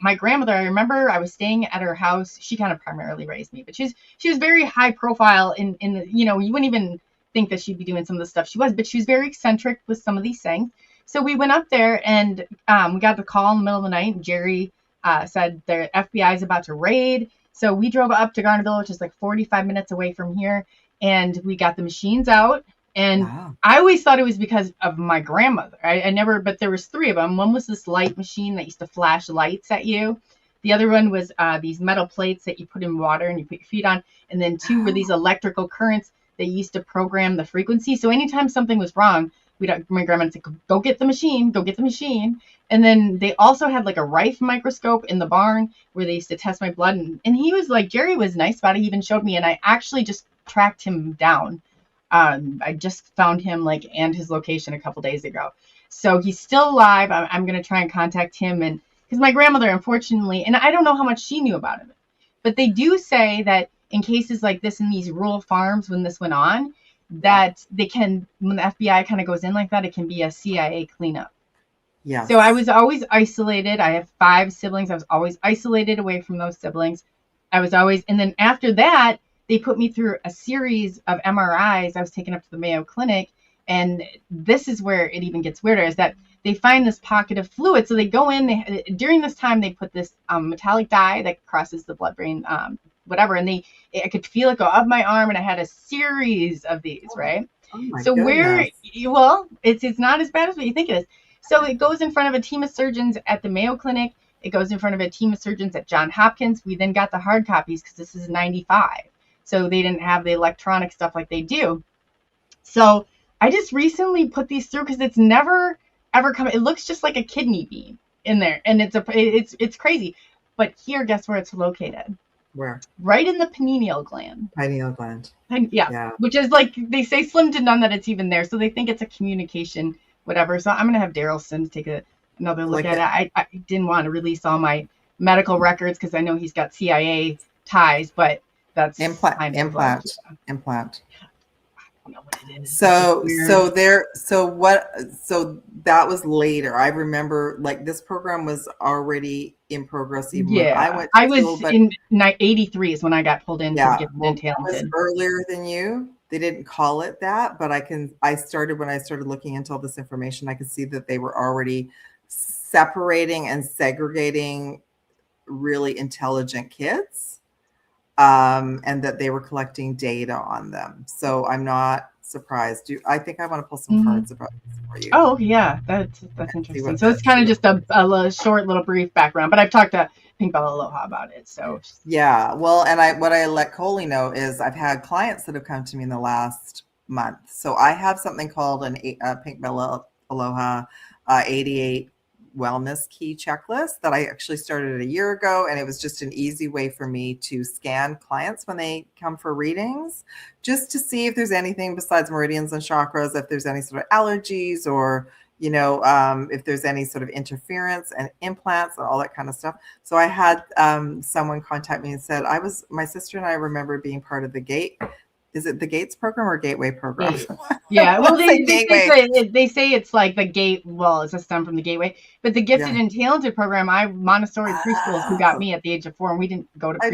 S3: my grandmother, I remember I was staying at her house. She kind of primarily raised me, but she was very high profile in the, you wouldn't even think that she'd be doing some of the stuff she was, but she was very eccentric with some of these things. So we went up there and we got the call in the middle of the night, and Jerry said the FBI is about to raid. So we drove up to Garnaville, which is like 45 minutes away from here, and we got the machines out. And I always thought it was because of my grandmother. I never, but there was 3 of them. One was this light machine that used to flash lights at you. The other one was these metal plates that you put in water and you put your feet on. And then 2 were these electrical currents that used to program the frequency. So anytime something was wrong, my grandma would say, go get the machine. And then they also had like a Rife microscope in the barn where they used to test my blood. And he was like, Jerry was nice about it. He even showed me, and I actually just tracked him down. I just found him and his location a couple days ago. So he's still alive. I'm going to try and contact him. And because my grandmother, unfortunately, and I don't know how much she knew about it, but they do say that in cases like this in these rural farms, when this went on, that when the FBI kind of goes in like that, it can be a CIA cleanup. Yeah. So I was always isolated. I have 5 siblings. I was always isolated away from those siblings. And then after that, they put me through a series of MRIs. I was taken up to the Mayo Clinic, And this is where it even gets weirder, is that they find this pocket of fluid. So they go in, during this time, they put this metallic dye that crosses the blood-brain, whatever. And I could feel it go up my arm, and I had a series of these, right?
S4: Oh my
S3: So
S4: goodness.
S3: it's not as bad as what you think it is. So it goes in front of a team of surgeons at the Mayo Clinic. It goes in front of a team of surgeons at Johns Hopkins. We then got the hard copies because this is 95. So they didn't have the electronic stuff like they do. So I just recently put these through because it's never ever come. It looks just like a kidney bean in there, and it's crazy. But here, guess where it's located?
S4: Where?
S3: Right in the pineal gland.
S4: Pineal gland.
S3: Yeah, which is like they say slim to none that it's even there, so they think it's a communication, whatever. So I'm gonna have Daryl Sim take another look at it. I didn't want to release all my medical records because I know he's got CIA ties, but that's
S4: implant.
S3: I don't know what it is.
S4: So that was later. I remember like this program was already in progress even when I went to
S3: I was
S4: school, but
S3: in 83 is when I got pulled in to get
S4: well,
S3: talented.
S4: I was earlier than you. They didn't call it that, but when I started looking into all this information, I could see that they were already separating and segregating really intelligent kids. And that they were collecting data on them. So I'm not surprised. I think I want to pull some cards about this for you.
S3: Oh yeah, that's interesting. So it's kind of just a short little brief background, but I've talked to Pink Bella Aloha about it. So
S4: yeah, well, and what I let Coley know is I've had clients that have come to me in the last month. So I have something called a Pink Bella Aloha 88 wellness key checklist that I actually started a year ago, and it was just an easy way for me to scan clients when they come for readings, just to see if there's anything besides meridians and chakras, if there's any sort of allergies, or if there's any sort of interference and implants and all that kind of stuff. So I had someone contact me and said, my sister and I remember being part of the GATE. Is it the GATES program or Gateway program?
S3: Yeah, well, they say it's like the gate. Well, it's a stem from the Gateway, but the Gifted and Talented program. Montessori preschools who got me at the age of 4, and we didn't go to preschool.
S4: I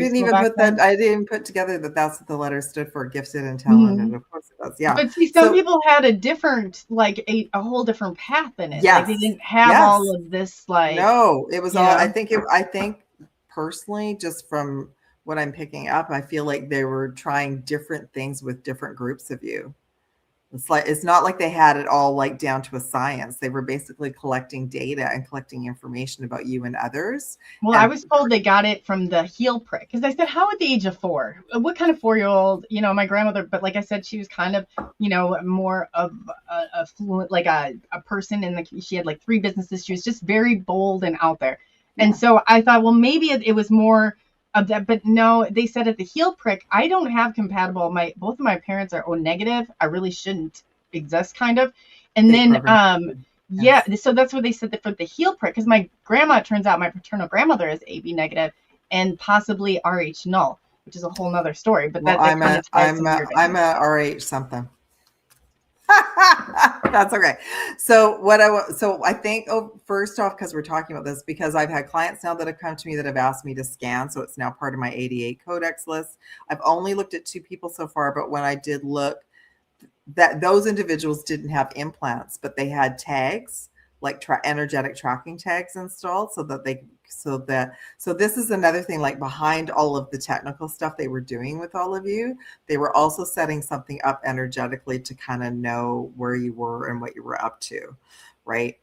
S4: didn't even put together that that's what the letter stood for, Gifted and Talented. Mm-hmm. Of course it does. Yeah.
S3: But see, some people had a different, like a whole different path in it.
S4: Yes.
S3: Like they didn't have all of this. Like
S4: no, it was all. I think personally, just from what I'm picking up, I feel like they were trying different things with different groups of you. It's not like they had it all like down to a science. They were basically collecting data and collecting information about you and others.
S3: Well, I was told they got it from the heel prick, because I said, how at the age of 4? What kind of 4-year-old? My grandmother, but like I said, she was kind of, more of a fluent, like a person she had like 3 businesses. She was just very bold and out there. Yeah. And so I thought, well, maybe it was more of that, but no, they said at the heel prick, I don't have compatible. Both of my parents are O negative. I really shouldn't exist, kind of. And then, so that's what they said that for the heel prick, because my grandma, turns out my paternal grandmother is AB negative and possibly RH null, which is a whole nother story. But
S4: I'm a RH something. That's okay. So I think first off, because we're talking about this, because I've had clients now that have come to me that have asked me to scan, so it's now part of my 88 codex list. I've only looked at 2 people so far, but when I did look, that those individuals didn't have implants, but they had tags, like energetic tracking tags installed, so this is another thing, like behind all of the technical stuff they were doing with all of you, they were also setting something up energetically to kind of know where you were and what you were up to, right?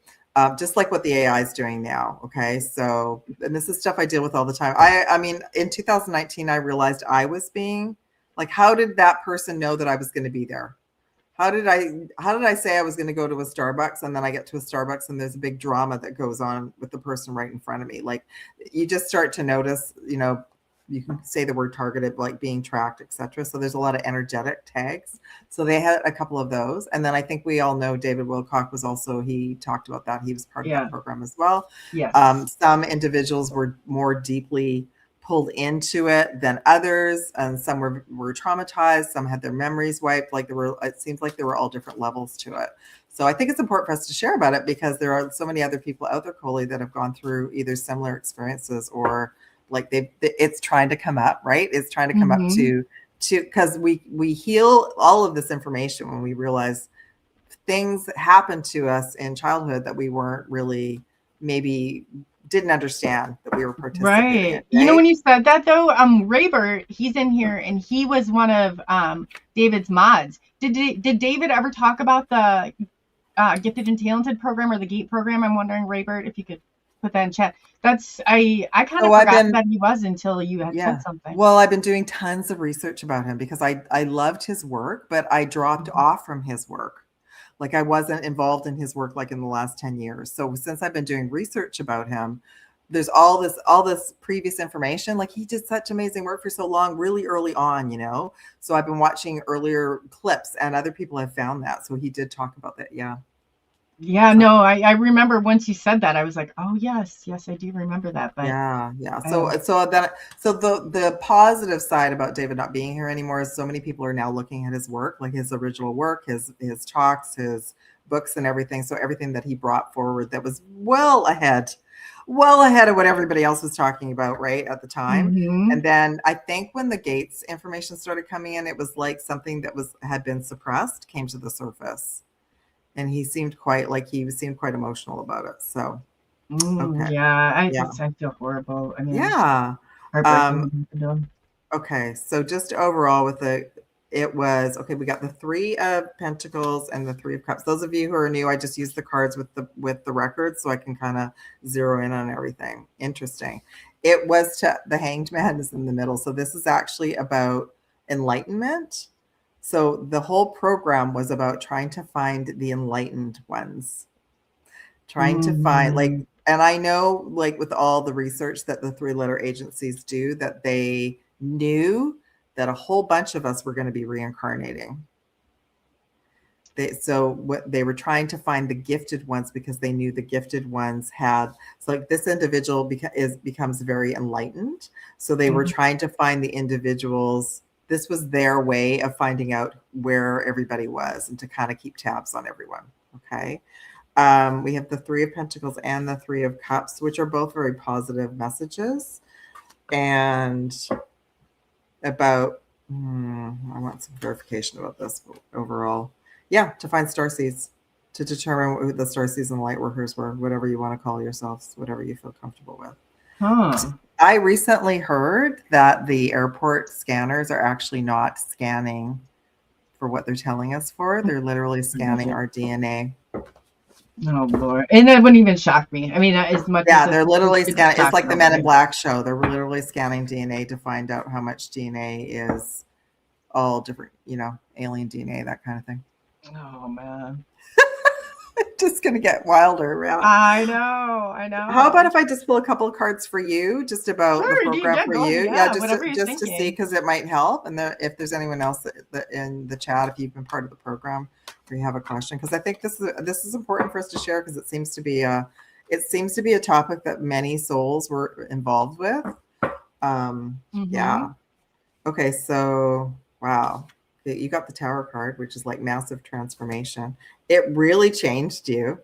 S4: Just like what the AI is doing now. Okay. So, and this is stuff I deal with all the time. I mean, in 2019, I realized I was being like, how did that person know that I was going to be there? How did I say I was going to go to a Starbucks, and then I get to a Starbucks and there's a big drama that goes on with the person right in front of me? Like, you just start to notice, you can say the word targeted, like being tracked, etc. So there's a lot of energetic tags. So they had a couple of those. And then I think we all know David Wilcock he talked about that. He was part of that program as well.
S3: Yes.
S4: Some individuals were more deeply pulled into it than others, and some were traumatized, some had their memories wiped. It seems like there were all different levels to it. So I think it's important for us to share about it, because there are so many other people out there, Coley, that have gone through either similar experiences, or like it's trying to come up, right? It's trying to come up to because we heal all of this information when we realize things happened to us in childhood that we weren't really maybe didn't understand that we were participating in.
S3: Right. You know,
S4: Right?
S3: when you said that though, Raybert, he's in here and he was one of David's mods. Did David ever talk about the Gifted and Talented program or the GATE program? I'm wondering, Raybert, if you could put that in chat. That's I kind of forgot that he was until you had said something.
S4: Well, I've been doing tons of research about him because I loved his work, but I dropped off from his work. Like I wasn't involved in his work like in the last 10 years. So since I've been doing research about him, there's all this previous information. Like he did such amazing work for so long, really early on, you know. So I've been watching earlier clips and other people have found that. So he did talk about that. Yeah.
S3: Yeah, no, I remember once you said that, I was like, oh yes, I do remember that. But
S4: yeah. So the positive side about David not being here anymore is so many people are now looking at his work, like his original work, his talks, his books, and everything. So everything that he brought forward that was well ahead of what everybody else was talking about, right, at the time.
S3: Mhm.
S4: And then I think when the Gates information started coming in, it was like something that had been suppressed came to the surface. And he seemed quite emotional about it. So, okay.
S3: Yeah, I feel horrible. I mean,
S4: Yeah.
S3: heartbreaking.
S4: Okay. So just overall we got the 3 of Pentacles and the 3 of Cups. Those of you who are new, I just use the cards with the records so I can kind of zero in on everything. Interesting. It was the Hanged Man is in the middle. So this is actually about enlightenment. So the whole program was about trying to find the enlightened ones, trying to find and I know like with all the research that the 3-letter agencies do, that they knew that a whole bunch of us were going to be reincarnating. They were trying to find the gifted ones because they knew the gifted ones like this individual becomes very enlightened. So they were trying to find the individuals. This was their way of finding out where everybody was and to kind of keep tabs on everyone. Okay. We have the 3 of Pentacles and the 3 of Cups, which are both very positive messages. And about, I want some clarification about this overall. Yeah, to find starseeds, to determine who the starseeds and light workers were, whatever you want to call yourselves, whatever you feel comfortable with. I recently heard that the airport scanners are actually not scanning for what they're telling us for. They're literally scanning our DNA.
S3: Oh Lord. And that wouldn't even shock me. I mean, as much as
S4: they're literally scanning. It's like the Men in Black show. They're literally scanning DNA to find out how much DNA is all different, alien DNA, that kind of thing.
S3: Oh man.
S4: Just gonna get wilder around.
S3: I know.
S4: How about if I just pull a couple of cards for you, just about the program for you?
S3: Yeah,
S4: just to see, because it might help. And if there's anyone else that in the chat, if you've been part of the program or you have a question, because I think this is important for us to share, because it seems to be a topic that many souls were involved with. Yeah. Okay. So wow. You got the Tower card, which is like massive transformation. It really changed you.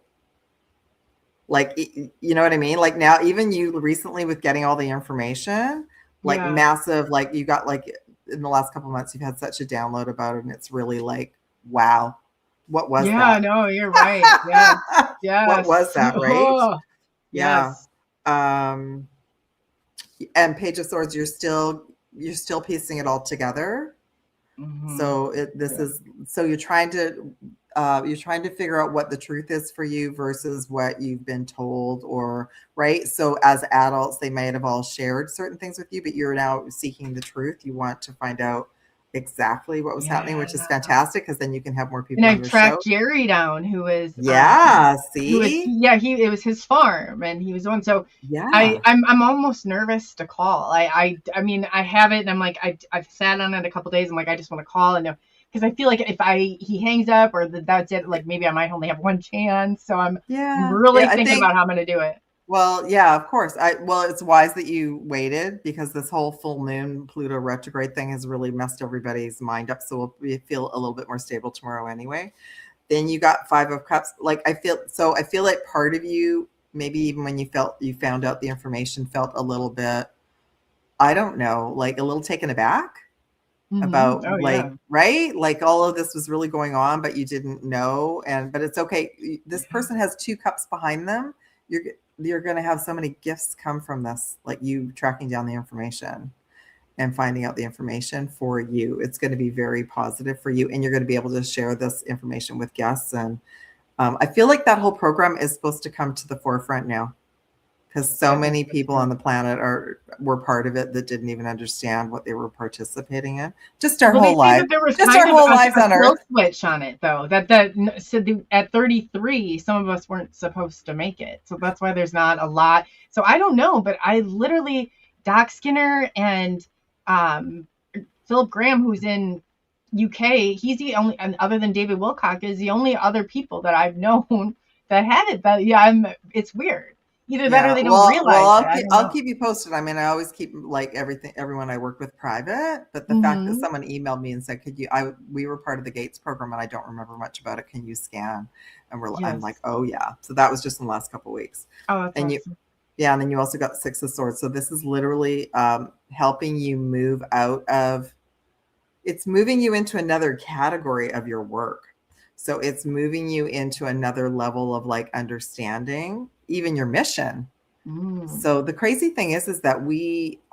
S4: Like, you know what I mean? Like now, even you recently with getting all the information, like massive, like you got like in the last couple of months, you've had such a download about it. And it's really like, wow, what was that?
S3: Yeah, no, you're right. Yeah. Yeah.
S4: What was that, right?
S3: Oh,
S4: yeah. And Page of Swords, you're still piecing it all together. So you're trying to figure out what the truth is for you versus what you've been told, or right. So as adults, they might have all shared certain things with you, but you're now seeking the truth. You want to find out exactly what was happening, which is fantastic, because then you can have more people.
S3: And I tracked Jerry down, who was it was his farm, and he was on. So I'm almost nervous to call. I mean, I have it, and I'm like, I've sat on it a couple days. I'm like, I just want to call and know, because I feel like if he hangs up or that's it, like maybe I might only have one chance. So I'm really thinking about how I'm going to do it.
S4: Well, yeah, of course. It's wise that you waited, because this whole full moon Pluto retrograde thing has really messed everybody's mind up. So we'll feel a little bit more stable tomorrow anyway. Then you got 5 of Cups. Like I feel like part of you, maybe even when you found out the information, felt a little bit, I don't know, like a little taken aback. about
S3: Oh,
S4: like,
S3: yeah.
S4: right? Like all of this was really going on, but you didn't know. But it's okay. This person has 2 cups behind them. You're going to have so many gifts come from this, like you tracking down the information and finding out the information for you. It's going to be very positive for you, and you're going to be able to share this information with guests. And I feel like that whole program is supposed to come to the forefront now, because so many people on the planet were part of it that didn't even understand what they were participating in. Just our
S3: Well, they
S4: whole
S3: say
S4: life,
S3: that there was
S4: just
S3: kind
S4: our
S3: of
S4: whole lives
S3: a
S4: on
S3: kill
S4: Earth.
S3: switch on it, though. That said at 33, some of us weren't supposed to make it, so that's why there's not a lot. So I don't know, but I literally Doc Skinner and Philip Graham, who's in UK, he's the only, and other than David Wilcock, is the only other people that I've known that had it. But yeah, it's weird. Either that or they don't realize it. I don't
S4: I'll
S3: know.
S4: keep you posted. I mean, I always keep like everyone I work with private, but the fact that someone emailed me and said, we were part of the Gates program and I don't remember much about it. Can you scan? And I'm like, oh yeah. So that was just in the last couple of weeks.
S3: Oh, that's awesome.
S4: And then you also got 6 of Swords. So this is literally helping you move out of, it's moving you into another category of your work. So it's moving you into another level of like understanding even your mission. So the crazy thing is that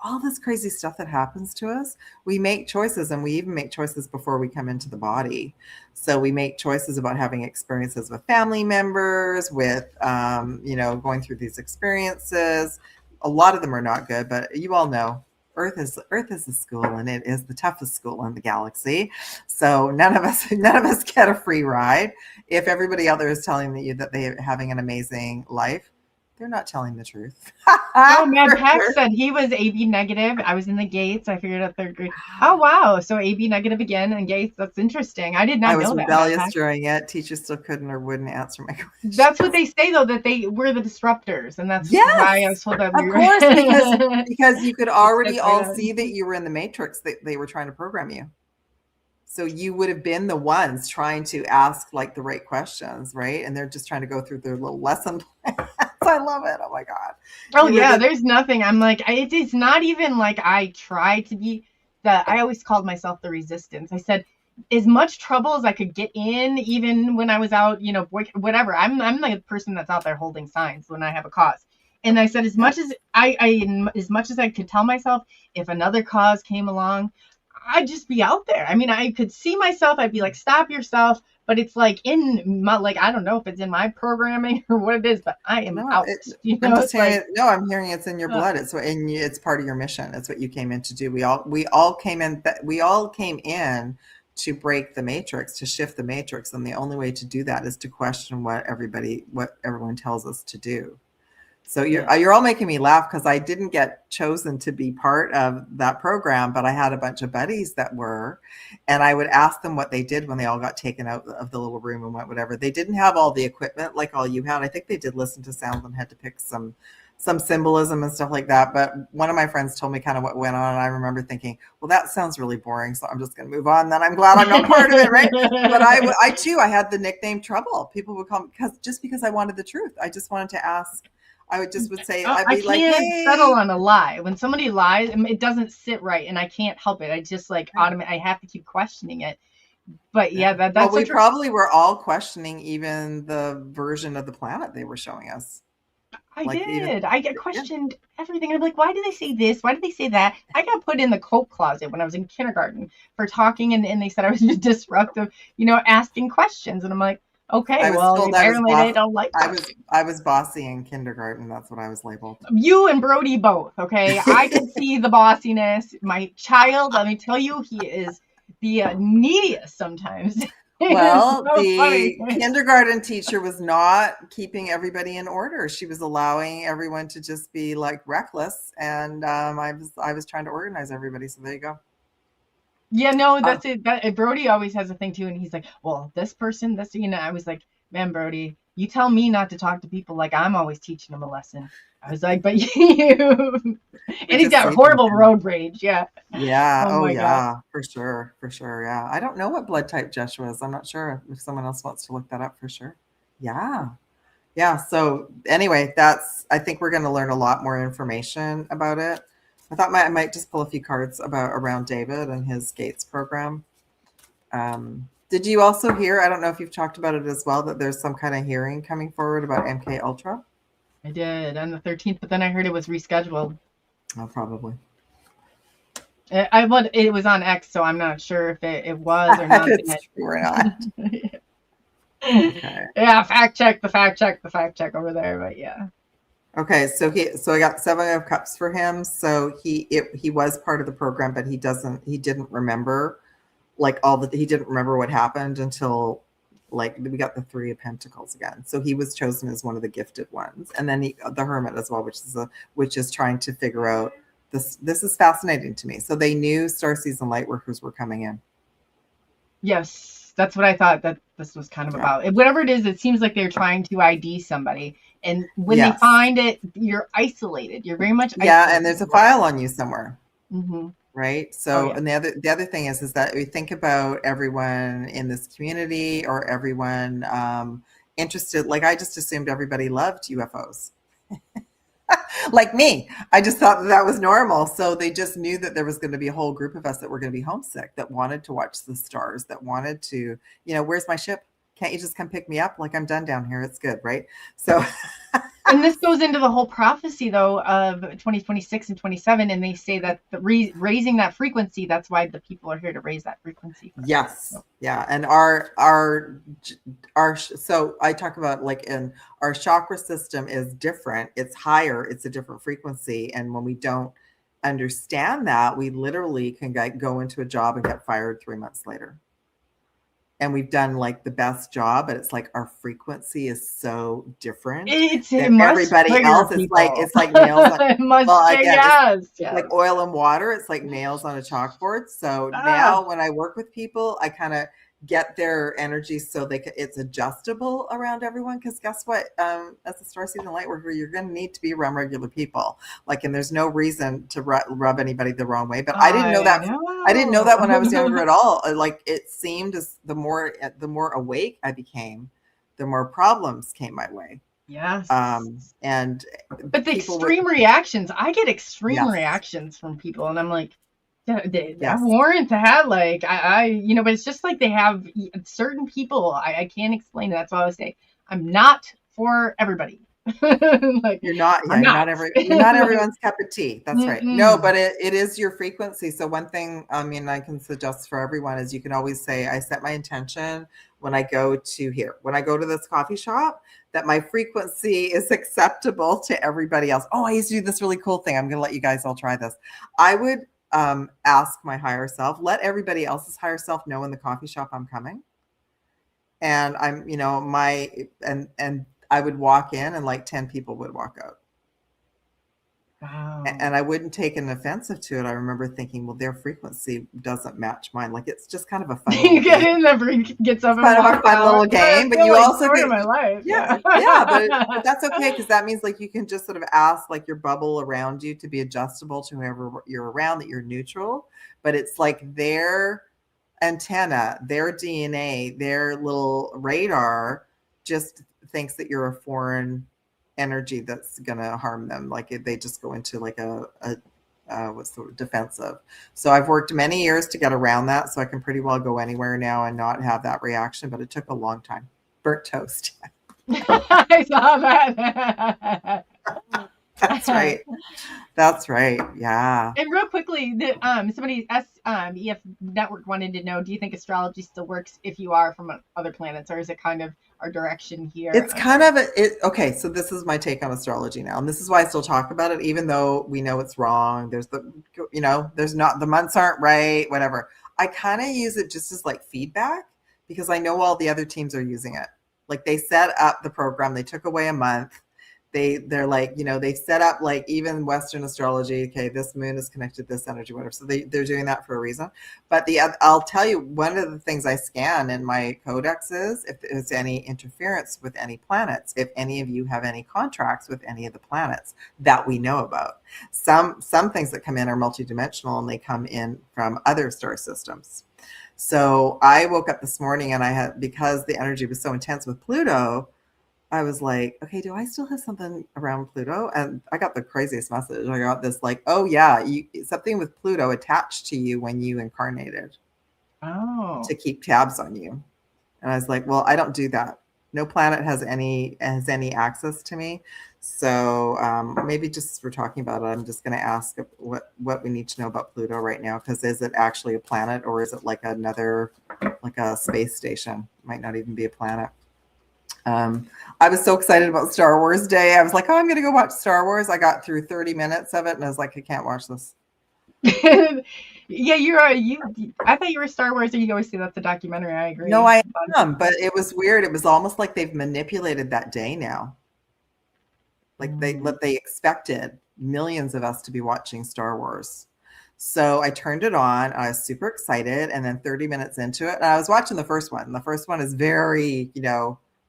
S4: all this crazy stuff that happens to us, we make choices, and we even make choices before we come into the body. So we make choices about having experiences with family members, with, going through these experiences. A lot of them are not good, but you all know Earth is a school, and it is the toughest school in the galaxy. So none of us get a free ride. If everybody out there is telling you that they're having an amazing life, they're not telling the truth.
S3: Oh, Mad Pack said he was AB negative. I was in the Gates. I figured out 3rd grade. Oh, wow. So AB negative again and Gates. That's interesting. I did not know that.
S4: I was rebellious during it. Teachers still couldn't or wouldn't answer my questions.
S3: That's what they say, though, that they were the disruptors. And that's why I was told that.
S4: Of course, because you could already all see that you were in the matrix, that they were trying to program you. So you would have been the ones trying to ask like the right questions, right? And they're just trying to go through their little lesson plans. I love it. Oh my God.
S3: Oh yeah, there's nothing. I'm like, it's not even like I try to be I always called myself the resistance. I said, as much trouble as I could get in, even when I was out, whatever. I'm the person that's out there holding signs when I have a cause. And I said, as much as I could tell myself, if another cause came along, I'd just be out there. I mean, I could see myself. I'd be like, stop yourself. But it's like in my, like, I don't know if it's in my programming or what it is, but I am out.
S4: I'm hearing it's in your blood. It's part of your mission. It's what you came in to do. We all came in to break the matrix, to shift the matrix. And the only way to do that is to question what everyone tells us to do. So you're all making me laugh because I didn't get chosen to be part of that program, but I had a bunch of buddies that were, and I would ask them what they did when they all got taken out of the little room and whatever. They didn't have all the equipment like all you had. I think they did listen to sound and had to pick some symbolism and stuff like that. But one of my friends told me kind of what went on, and I remember thinking, well, that sounds really boring, so I'm just going to move on. Then I'm glad I'm not part of it, right? But I too, I had the nickname Trouble. People would call me because I wanted the truth. I just wanted to ask. I would say, I'd be like, hey.
S3: I can't settle on a lie. When somebody lies, it doesn't sit right, and I can't help it. I just like I have to keep questioning it. But yeah, that's.
S4: Well, we probably were all questioning even the version of the planet they were showing us.
S3: I questioned everything. I'm like, why do they say this? Why did they say that? I got put in the coat closet when I was in kindergarten for talking, and they said I was disruptive, asking questions, and I'm like, okay, well, apparently they don't like that.
S4: I was bossy in kindergarten. That's what I was labeled.
S3: You and Brody both, okay? I can see the bossiness. My child, let me tell you, he is the neediest sometimes.
S4: Well, kindergarten teacher was not keeping everybody in order. She was allowing everyone to just be like reckless, and I was trying to organize everybody. So there you go.
S3: Yeah, no, that's it. Brody always has a thing too, and he's like, well, this person, I was like, man, Brody, you tell me not to talk to people like I'm always teaching them a lesson. I was like, but you, and he's got horrible road rage. Yeah.
S4: Yeah. Oh yeah. God. For sure. Yeah. I don't know what blood type Joshua is. I'm not sure if someone else wants to look that up for sure. Yeah. Yeah. So anyway, I think we're going to learn a lot more information about it. I thought I might just pull a few cards around David and his Gates program. Did you also hear, I don't know if you've talked about it as well, that there's some kind of hearing coming forward about MK Ultra?
S3: I did on the 13th, but then I heard it was rescheduled.
S4: Oh, probably.
S3: It was on X, so I'm not sure if it was or not.
S4: It's true or not. Okay.
S3: Yeah, fact check over there, but yeah.
S4: Okay, so I got 7 of Cups for him. So he was part of the program, but he didn't remember he didn't remember what happened until like we got the 3 of Pentacles again. So he was chosen as one of the gifted ones, and then the Hermit as well, which is trying to figure out this. This is fascinating to me. So they knew Starseeds and Lightworkers were coming in.
S3: Yes, that's what I thought that this was kind of about. Whatever it is, it seems like they're trying to ID somebody. And when they find it, you're isolated. You're very much isolated.
S4: Yeah, and there's a file on you somewhere.
S3: Mm-hmm.
S4: Right. So, and the other thing is that we think about everyone in this community or everyone interested. Like I just assumed everybody loved UFOs. Like me, I just thought that was normal. So they just knew that there was going to be a whole group of us that were going to be homesick, that wanted to watch the stars, that wanted to, where's my ship? Can't you just come pick me up? Like I'm done down here. It's good. Right. So.
S3: And this goes into the whole prophecy, though, of 2026 and 27. And they say that raising that frequency, that's why the people are here to raise that frequency.
S4: Yes. Yeah. And so I talk about in our chakra system is different. It's higher. It's a different frequency. And when we don't understand that, we literally can go into a job and get fired 3 months later. And we've done the best job, but it's our frequency is so different than everybody else. It's like nails on like oil and water. It's like nails on a chalkboard. So now when I work with people, I kind of get their energy so it's adjustable around everyone. Because guess what? As a Starseed and Lightworker, you're going to need to be around regular people. And there's no reason to rub anybody the wrong way. But I didn't know that. I didn't know that when I was younger at all. It seemed as the more awake I became, the more problems came my way.
S3: Yes.
S4: But
S3: the extreme reactions, I get extreme reactions from people, and I'm like, they warrant that. But it's just they have certain people. I can't explain it. That's why I would say I'm not for everybody.
S4: You're not. Yeah, not everyone's cup of tea. That's right. No, but it is your frequency. So one thing I can suggest for everyone is you can always say, I set my intention when I go to this coffee shop that my frequency is acceptable to everybody else. Oh, I used to do this really cool thing. I'm going to let you guys all try this. I would ask my higher self, let everybody else's higher self know in the coffee shop I'm coming. And I'm, and I would walk in and 10 people would walk out.
S3: Wow.
S4: And I wouldn't take an offensive to it. I remember thinking, well, their frequency doesn't match mine. It's just kind of a fun
S3: you get in there, gets up and
S4: kind of a fun little game, but you also get
S3: my life.
S4: Yeah, but that's okay, because that means you can just sort of ask your bubble around you to be adjustable to whoever you're around, that you're neutral. But it's their antenna, their DNA, their little radar just thinks that you're a foreign energy that's going to harm them. They just go into what's the word, defensive. So I've worked many years to get around that, so I can pretty well go anywhere now and not have that reaction, but it took a long time. Burnt toast.
S3: I saw that.
S4: That's right. That's right. Yeah.
S3: And real quickly, somebody EF Network wanted to know, do you think astrology still works if you are from other planets, or is it kind of our direction here?
S4: It's kind of okay. So this is my take on astrology now, and this is why I still talk about it, even though we know it's wrong. There's there's not, the months aren't right, whatever. I kind of use it just as feedback, because I know all the other teams are using it. They set up the program, they took away a month. They're they set up even Western astrology. Okay, this moon is connected to this energy, whatever. So they're doing that for a reason. But I'll tell you, one of the things I scan in my codex is if there's any interference with any planets, if any of you have any contracts with any of the planets that we know about. Some things that come in are multidimensional, and they come in from other star systems. So I woke up this morning, and because the energy was so intense with Pluto, I was like, okay, do I still have something around Pluto? And I got the craziest message. I got this like, oh yeah, something with Pluto attached to you when you incarnated
S3: Oh.
S4: to keep tabs on you. And I was like, well, I don't do that. No planet has any access to me. So maybe just as we're talking about it, I'm just going to ask what we need to know about Pluto right now, because is it actually a planet, or is it like another, like a space station? It might not even be a planet. I was so excited about Star Wars Day. I was like, oh, I'm going to go watch Star Wars. I got through 30 minutes of it, and I was like, I can't watch this.
S3: Yeah, I thought you were Star Wars, and you always say that's a documentary. I agree.
S4: No, I am, but it was weird. It was almost like they've manipulated that day now. Like they expected millions of us to be watching Star Wars. So I turned it on. I was super excited, and then 30 minutes into it, and I was watching the first one. The first one is very,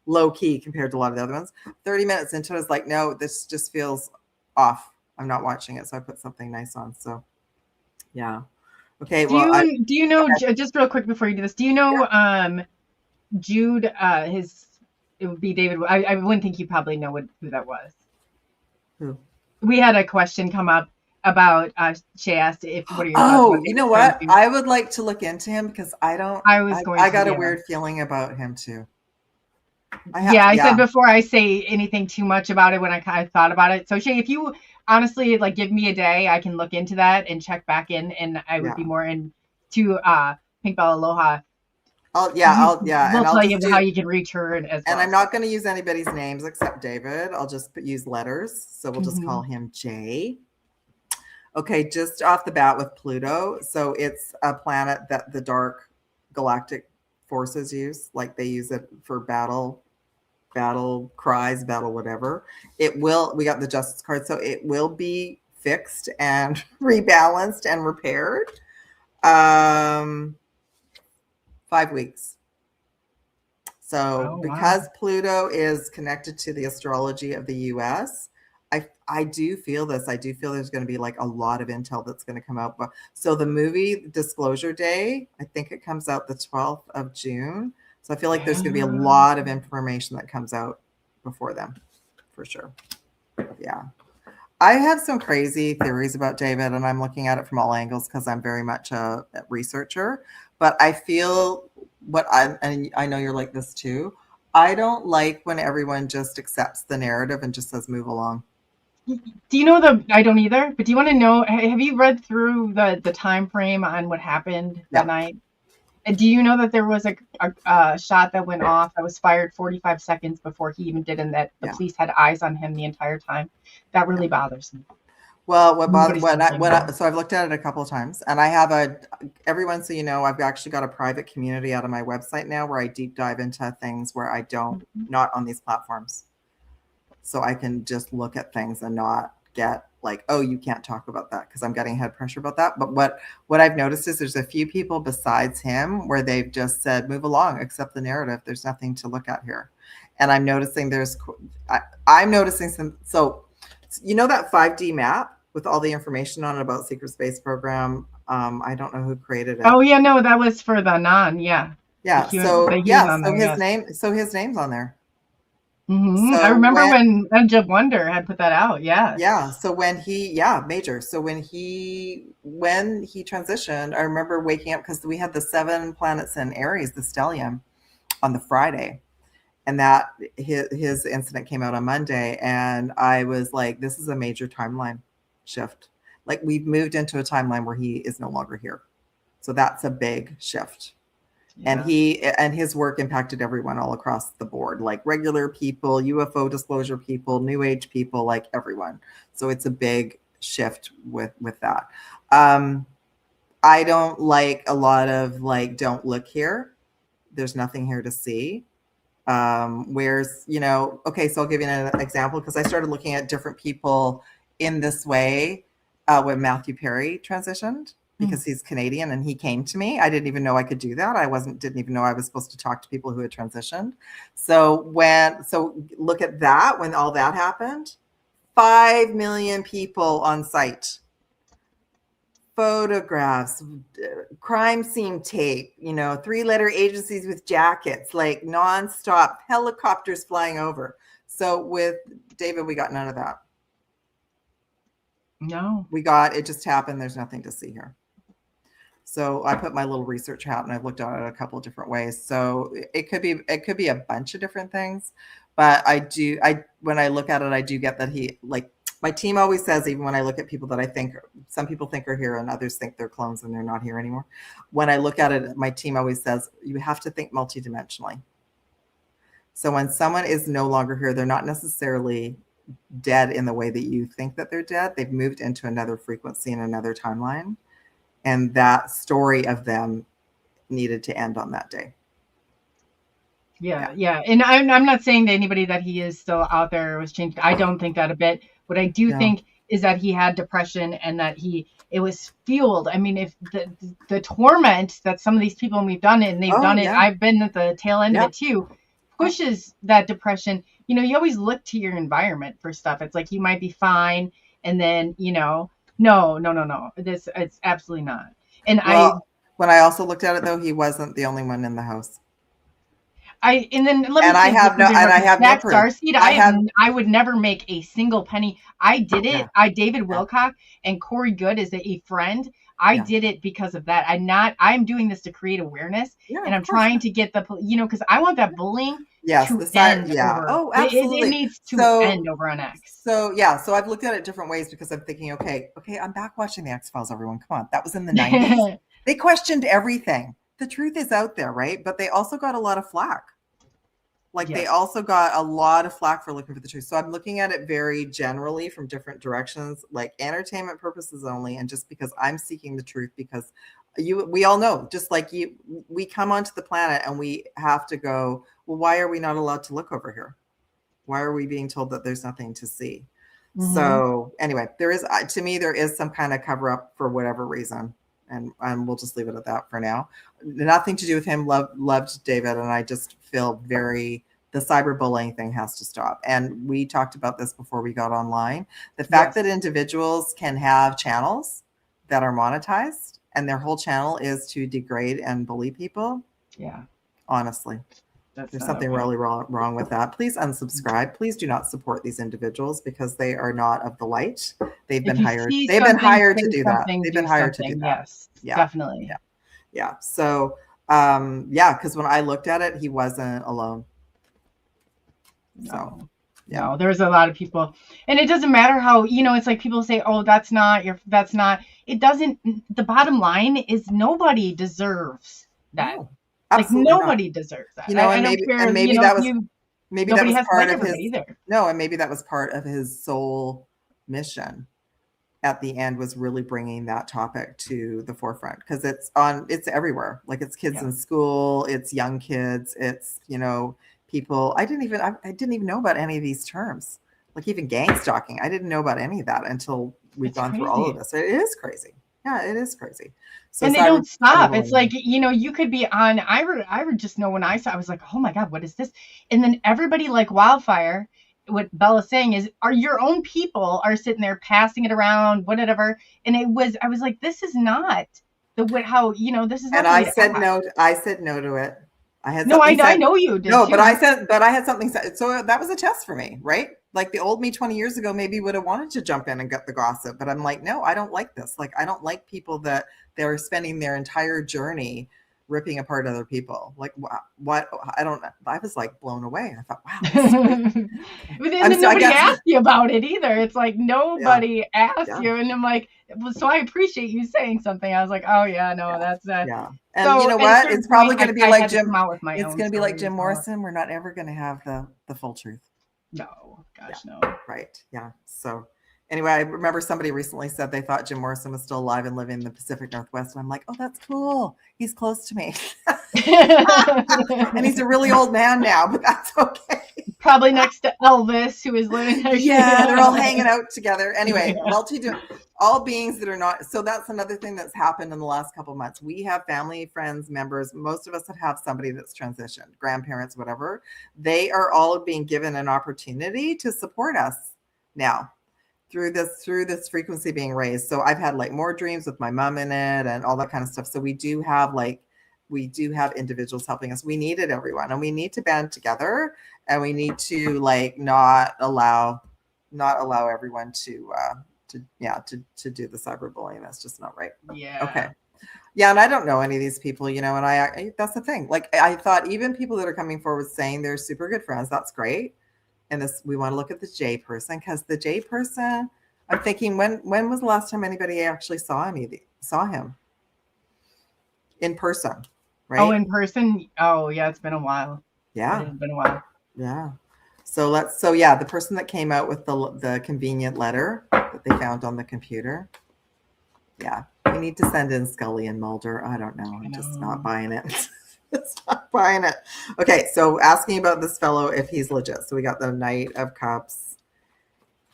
S4: low key compared to a lot of the other ones. 30 minutes into it, I was like, no, this just feels off. I'm not watching it. So I put something nice on. So yeah. Okay.
S3: Do you know, just real quick before you do this, do you know Jude, it would be David. I wouldn't think you probably know who that was.
S4: Who?
S3: We had a question come up about, she asked what are your thoughts?
S4: Oh, you know what? I would like to look into him, because I got a weird feeling about him too. I
S3: said before I say anything too much about it when I thought about it. So Shay, if you honestly like give me a day, I can look into that and check back in, and I would be more into Pink Bell Aloha.
S4: We'll
S3: tell you how you can reach her as well.
S4: And I'm not going to use anybody's names except David. I'll just use letters. So we'll just call him Jay. Okay, just off the bat with Pluto. So it's a planet that the dark galactic forces use. Like they use it for battle cries, battle whatever. We got the Justice card. So it will be fixed and rebalanced and repaired. 5 weeks. So because Pluto is connected to the astrology of the US, I do feel this. I do feel there's going to be like a lot of intel that's going to come out. So the movie Disclosure Day, I think it comes out the 12th of June. So I feel like there's going to be a lot of information that comes out before then, for sure. Yeah. I have some crazy theories about David, and I'm looking at it from all angles because I'm very much a researcher. But I feel and I know you're like this too, I don't like when everyone just accepts the narrative and just says, move along.
S3: Do you know I don't either, but do you want to know, have you read through the time frame on what happened that night? And do you know that there was a shot that went off that was fired 45 seconds before he even did, and that the police had eyes on him the entire time? That really bothers me.
S4: Well, so I've looked at it a couple of times, and I have everyone, so I've actually got a private community out of my website now where I deep dive into things where I don't, not on these platforms. So I can just look at things and not get like, oh, you can't talk about that, because I'm getting head pressure about that. But what I've noticed is there's a few people besides him where they've just said, move along, accept the narrative. There's nothing to look at here. And I'm noticing I'm noticing some, so that 5D map with all the information on it about Secret Space Program. I don't know who created it.
S3: Oh yeah, no, that was for the Yeah.
S4: So his name's on there.
S3: Mm-hmm. So I remember when Edge Wonder had put that out. Yeah.
S4: Yeah. So major. So when he transitioned, I remember waking up because we had the 7 planets in Aries, the stellium, on the Friday, and that his incident came out on Monday, and I was like, this is a major timeline shift. Like we've moved into a timeline where he is no longer here. So that's a big shift. Yeah. And his work impacted everyone all across the board, like regular people, UFO disclosure people, New Age people, like everyone. So it's a big shift with that. I don't like a lot of like, don't look here. There's nothing here to see. Where's, okay, so I'll give you an example, because I started looking at different people in this way when Matthew Perry transitioned, because he's Canadian and he came to me. I didn't even know I could do that. Didn't even know I was supposed to talk to people who had transitioned. So look at that. When all that happened, 5 million people on site, photographs, crime scene tape, 3-letter agencies with jackets, like nonstop, helicopters flying over. So with David, we got none of that.
S3: No.
S4: It just happened. There's nothing to see here. So I put my little research hat and I've looked at it a couple of different ways. So it could be a bunch of different things, but when I look at it, I do get that my team always says, even when I look at people that some people think are here and others think they're clones and they're not here anymore. When I look at it, my team always says, you have to think multidimensionally. So when someone is no longer here, they're not necessarily dead in the way that you think that they're dead. They've moved into another frequency and another timeline. And that story of them needed to end on that day.
S3: Yeah. And I'm not saying to anybody that he is still out there or was changed. I don't think that a bit. What I do think is that he had depression and that it was fueled. I mean, if the torment that some of these people, and we've done it and they've done it, I've been at the tail end of it too, pushes that depression. You always look to your environment for stuff. It's like, you might be fine. And then, no. It's absolutely not. And
S4: when I also looked at it though, he wasn't the only one in the house.
S3: I have no proof. Starseed, I would never make a single penny. I did it. David Wilcock and Corey Good is a friend. I did it because of that. I'm doing this to create awareness, and I'm trying to get because I want that bullying to end.
S4: Oh, absolutely.
S3: It needs to end over on X.
S4: So I've looked at it different ways because I'm thinking, okay, I'm back watching the X-Files, everyone. Come on. That was in the 90s. They questioned everything. The truth is out there, right? But they also got a lot of flack. They also got a lot of flack for looking for the truth. So I'm looking at it very generally from different directions, like entertainment purposes only. And just because I'm seeking the truth, because we all know, just like we come onto the planet and we have to go, well, why are we not allowed to look over here? Why are we being told that there's nothing to see? Mm-hmm. So anyway, there is some kind of cover up for whatever reason. And we'll just leave it at that for now. Nothing to do with him. Loved David. And I just feel the cyberbullying thing has to stop. And we talked about this before we got online. The fact that individuals can have channels that are monetized and their whole channel is to degrade and bully people. Yeah. Honestly. There's something really wrong with that. Please unsubscribe. Please do not support these individuals because they are not of the light. They've been hired. They've been hired to do that. They've been hired to do that.
S3: Yes, definitely.
S4: Yeah. So, because when I looked at it, he wasn't alone. So,
S3: no, there's a lot of people, and it doesn't matter how, it's like people say, oh, that's not. It doesn't. The bottom line is nobody deserves that. No.
S4: Absolutely
S3: nobody
S4: not.
S3: Deserves that.
S4: Maybe that was part of his either. No, and maybe that was part of his soul mission. At the end, was really bringing that topic to the forefront because it's everywhere. Like it's kids in school, it's young kids, it's people. I didn't even know about any of these terms. Like even gang stalking, I didn't know about any of that until we've gone through all of this. It is crazy. Yeah, it is crazy. So
S3: and they don't stop. It's like, you could be on, I would just know when I was like, oh my God, what is this? And then everybody like wildfire, what Bella's saying is, your own people are sitting there passing it around, whatever. And I was like, this is not this is not.
S4: And I said no to it. I had
S3: I know you did.
S4: No, too. but I had something said. So that was a test for me, right? Like the old me 20 years ago maybe would have wanted to jump in and get the gossip, but I'm like, no, I don't like this. Like, I don't like people that they're spending their entire journey ripping apart other people. Like, what? I was like blown away. I thought, wow.
S3: But then nobody asked you about it either. It's like nobody asked you. And I'm like, so I appreciate you saying something. I was like, oh yeah, no, that's that.
S4: Yeah. And so, you know what? It's probably going to be like Jim. It's going to be like Jim Morrison. We're not ever going to have the full truth.
S3: No, gosh, no.
S4: Right. Yeah. So anyway, I remember somebody recently said they thought Jim Morrison was still alive and living in the Pacific Northwest. And I'm like, oh, that's cool. He's close to me. And he's a really old man now, but that's okay.
S3: Probably next to Elvis, who is living there.
S4: Yeah, they're all hanging out together. Anyway, all beings that are not. So that's another thing that's happened in the last couple of months. We have family, friends, members. Most of us that have somebody that's transitioned, grandparents, whatever. They are all being given an opportunity to support us now. through this frequency being raised. So I've had like more dreams with my mom in it and all that kind of stuff. So we do have individuals helping us. We needed everyone, and we need to band together, and we need to like not allow everyone to do the cyberbullying. That's just not right.
S3: Yeah.
S4: Okay. Yeah, and I don't know any of these people, and I that's the thing. Like I thought even people that are coming forward saying they're super good friends, that's great. And we want to look at the J person, because the J person, I'm thinking, when was the last time anybody actually saw him in person, right?
S3: Oh, in person? Oh, yeah, it's been a while.
S4: Yeah.
S3: It's been a while.
S4: Yeah. So the person that came out with the convenient letter that they found on the computer. Yeah. We need to send in Scully and Mulder. I don't know. I'm just not buying it. Just not buying it. Okay. So asking about this fellow, if he's legit. So we got the Knight of Cups.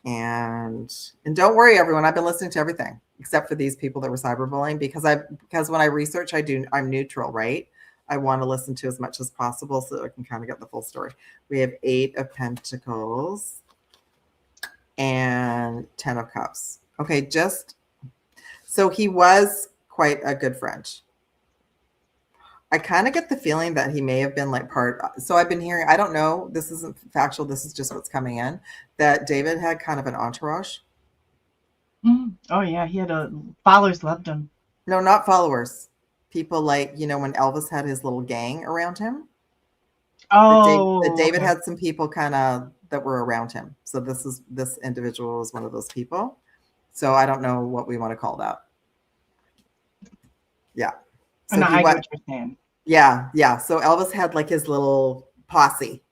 S4: And don't worry, everyone. I've been listening to everything except for these people that were cyberbullying, because when I research, I'm neutral, right? I want to listen to as much as possible so that I can kind of get the full story. We have 8 of Pentacles and 10 of Cups. Okay, so he was quite a good friend. I kind of get the feeling that he may have been like so I've been hearing, I don't know, this isn't factual, this is just what's coming in, that David had kind of an entourage.
S3: Oh yeah, followers loved him.
S4: No, not followers. People like, when Elvis had his little gang around him.
S3: Oh.
S4: That David had some people kind of that were around him. So this individual is one of those people. So I don't know what we want to call that. Yeah. So
S3: I get what you're saying.
S4: Yeah, yeah. So Elvis had like his little posse.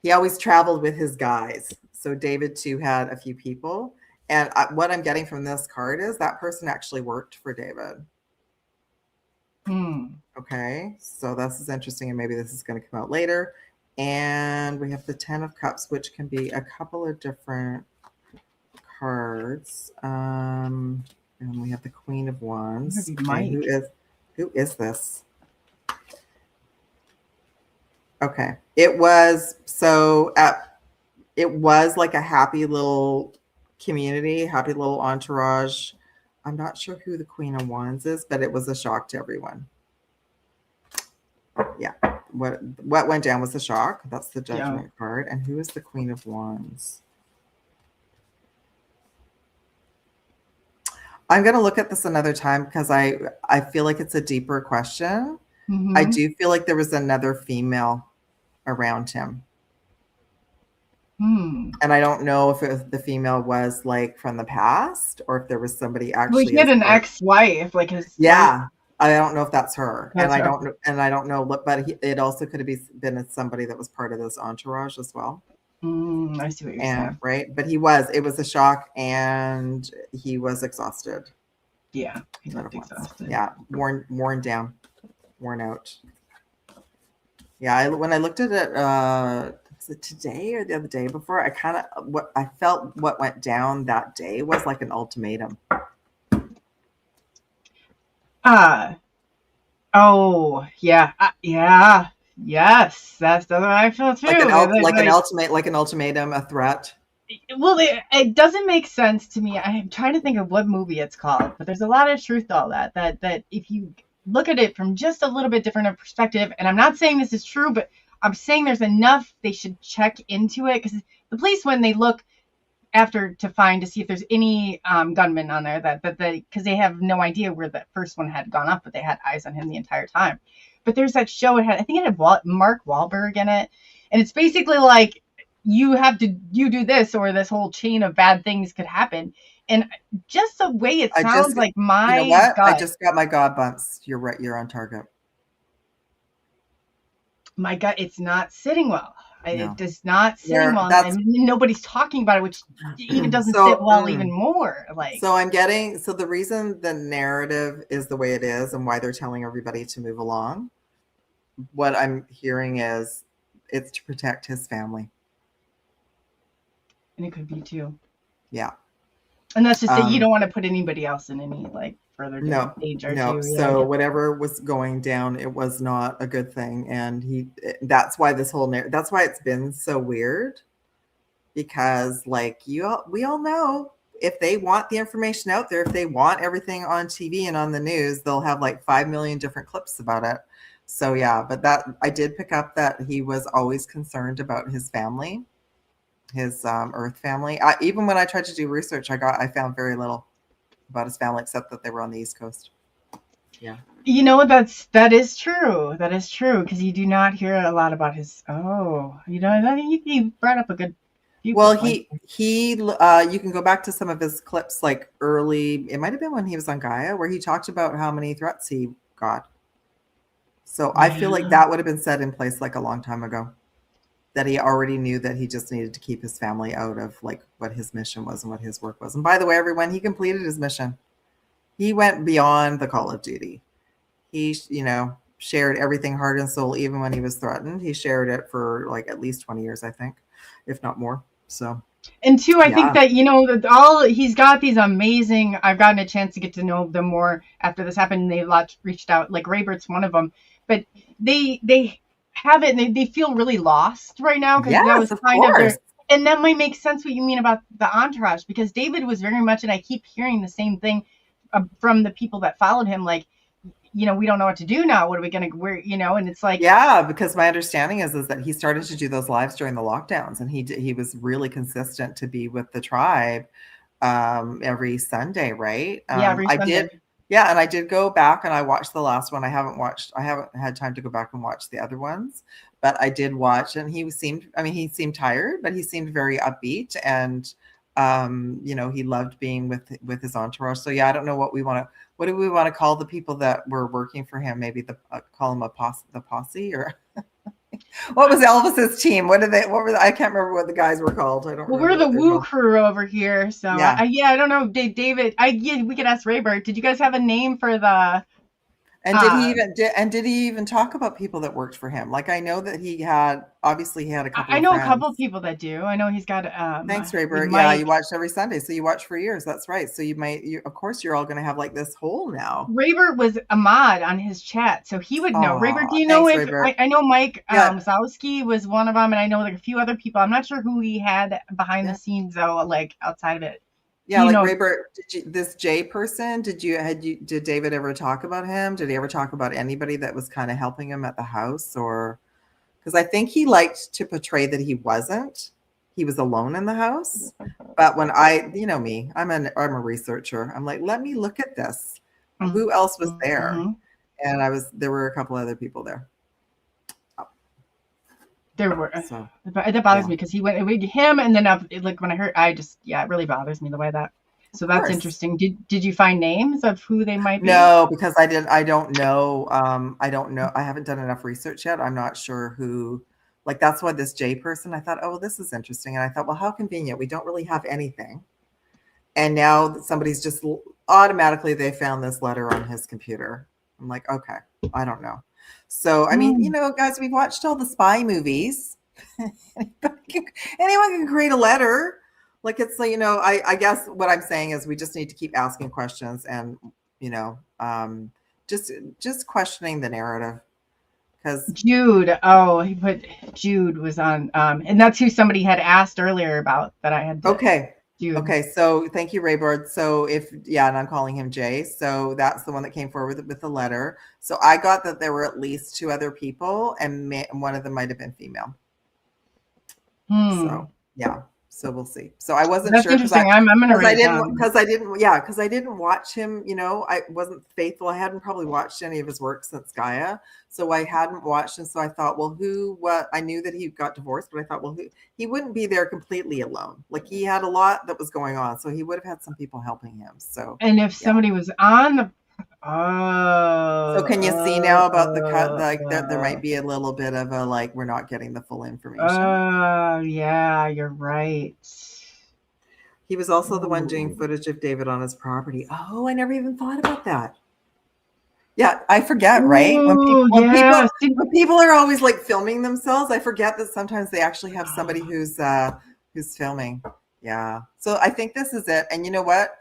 S4: He always traveled with his guys. So David too had a few people. And what I'm getting from this card is that person actually worked for David. Okay, so this is interesting, and maybe this is going to come out later. And we have the 10 of Cups, which can be a couple of different cards. And we have the Queen of Wands. Okay, who is this? Okay, it was like a happy little community, happy little entourage. I'm not sure who the Queen of Wands is, but it was a shock to everyone. Yeah, what went down was a shock. That's the Judgment card. And who is the Queen of Wands? I'm going to look at this another time, because I feel like it's a deeper question. I do feel like there was another female around him. And I don't know if the female was like from the past, or if there was somebody actually.
S3: Well, he had an ex-wife, like his.
S4: Yeah, I don't know if that's her, I don't know. But it also could have been somebody that was part of this entourage as well.
S3: I see what you're saying.
S4: Right, but it was a shock, and he was exhausted.
S3: Yeah, he looked exhausted.
S4: Yeah, worn down, worn out. Yeah, when I looked at it, was it today or the other day before? I felt what went down that day was like an ultimatum.
S3: Oh yeah, yeah, yes, that's what I feel too.
S4: Like an ultimatum, a threat.
S3: Well, it doesn't make sense to me. I'm trying to think of what movie it's called, but there's a lot of truth to all that. That if you look at it from just a little bit different of perspective, and I'm not saying this is true, but I'm saying there's enough they should check into it, because the police, when they look after to see if there's any gunmen on there, because they have no idea where the first one had gone up, but they had eyes on him the entire time. But there's that show, I think it had Mark Wahlberg in it, and it's basically like you do this, or this whole chain of bad things could happen. And just the way it sounds, like my
S4: you know what?
S3: gut.
S4: I just got my God bumps. You're right. You're on target.
S3: My gut, it's not sitting well.
S4: No.
S3: It does not sit well, and nobody's talking about it, which even doesn't sit well even more. So
S4: I'm getting, the reason the narrative is the way it is, and why they're telling everybody to move along, what I'm hearing is it's to protect his family.
S3: And it could be too.
S4: Yeah.
S3: And that's just that you don't want to put anybody else in any further danger.
S4: No. So whatever was going down, it was not a good thing, and that's why this whole that's why it's been so weird, because we all know if they want the information out there, if they want everything on TV and on the news, they'll have like 5 million different clips about it. So yeah, but that I did pick up that he was always concerned about his family, his Earth family. Even when I tried to do research, I found very little about his family except that they were on the East Coast. Yeah.
S3: You know, that is true. That is true, because you do not hear a lot about his. Oh, you know, I think he brought up a good.
S4: Well, you can go back to some of his clips, like early. It might have been when he was on Gaia, where he talked about how many threats he got. So I feel like that would have been set in place like a long time ago. That he already knew that he just needed to keep his family out of like what his mission was and what his work was. And by the way, everyone, he completed his mission. He went beyond the call of duty. He, shared everything heart and soul, even when he was threatened. He shared it for like at least 20 years, I think, if not more. So,
S3: and two, I think that, he's got these amazing, I've gotten a chance to get to know them more after this happened. And they reached out, like Raybert's one of them, but they have it and they feel really lost right now. Because that was kind of their, and that might make sense what you mean about the entourage, because David was very much, and I keep hearing the same thing from the people that followed him, like, we don't know what to do now. What are we going to wear? And it's like,
S4: yeah, because my understanding is that he started to do those lives during the lockdowns, and he was really consistent to be with the tribe every Sunday, right?
S3: Every Sunday.
S4: And I did go back and I watched the last one. I haven't had time to go back and watch the other ones, but I did watch, and he seemed tired, but he seemed very upbeat, and he loved being with his entourage. So yeah, I don't know what do we want to call the people that were working for him? Maybe call him the posse, or what was Elvis's team? I can't remember what the guys were called. I don't.
S3: Well, we're the Woo crew over here, so
S4: yeah.
S3: I don't know, David. We could ask Raybert. Did you guys have a name for the?
S4: And did he even talk about people that worked for him? Like, I know that he had a couple.
S3: I know a couple of people that do. I know he's got.
S4: Thanks, Raybert. Yeah, you watched every Sunday, so you watched for years. That's right. So of course, you're all going to have like this hole now.
S3: Raybert was a mod on his chat, so he would know. Raybert, do you know if I know Mike Wazowski was one of them, and I know like a few other people. I'm not sure who he had behind the scenes though, like outside of it.
S4: Yeah, like Raybert, this Jay person, did David ever talk about him? Did he ever talk about anybody that was kind of helping him at the house? Or because I think he liked to portray that he was alone in the house. But when me, I'm a researcher. I'm like, let me look at this. Who else was there? And there were a couple other people there.
S3: There were, that bothers me because he went with him, and then like when I heard, it really bothers me the way that. So that's interesting. Did you find names of who they might be?
S4: No, because I don't know. I don't know. I haven't done enough research yet. I'm not sure who. Like, that's why this J person. I thought, oh, this is interesting, and I thought, well, how convenient. We don't really have anything, and now somebody's just automatically they found this letter on his computer. I'm like, okay, I don't know. So, I mean, guys, we've watched all the spy movies. Anyone can create a letter. Like, it's like, I guess what I'm saying is we just need to keep asking questions and, just questioning the narrative. Because
S3: Jude, Jude was on, and that's who somebody had asked earlier about that I had.
S4: Okay. Okay, so thank you, Raybird. So and I'm calling him Jay. So that's the one that came forward with the letter. So I got that there were at least 2 other people, and one of them might have been female. So yeah, so we'll see. So I wasn't sure.
S3: Interesting. I'm gonna write it down.
S4: Because I didn't watch him. I wasn't faithful. I hadn't probably watched any of his work since Gaia, so I hadn't watched. And so I thought, well, what? I knew that he got divorced, but I thought, well, he wouldn't be there completely alone. Like, he had a lot that was going on, so he would have had some people helping him. So,
S3: and if somebody was on the so
S4: can you see now about the cut? Like, there might be a little bit of a, like, we're not getting the full information.
S3: Yeah, you're right.
S4: He was also the one doing footage of David on his property. Oh, I never even thought about that. Yeah, I forget, right? When people are always like filming themselves, I forget that sometimes they actually have somebody who's filming. Yeah. So I think this is it. And you know what?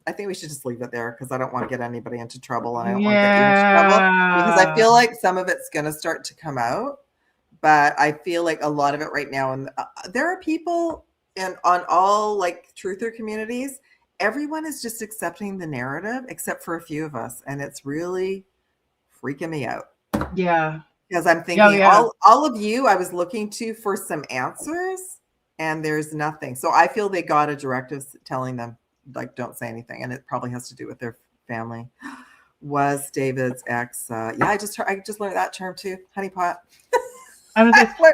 S4: I think we should just leave it there, because I don't want to get anybody into trouble, and I don't want to get you into trouble, because I feel like some of it's going to start to come out, but I feel like a lot of it right now, and there are people and on all like truther communities, everyone is just accepting the narrative except for a few of us, and it's really freaking me out.
S3: Yeah.
S4: Because I'm
S3: Oh,
S4: thinking
S3: yeah.
S4: all of you I was looking to for some answers, and there's nothing. So I feel they got a directive telling them, like, don't say anything. And it probably has to do with their family. Was David's ex. Yeah, I just learned that term too. Honeypot.
S3: I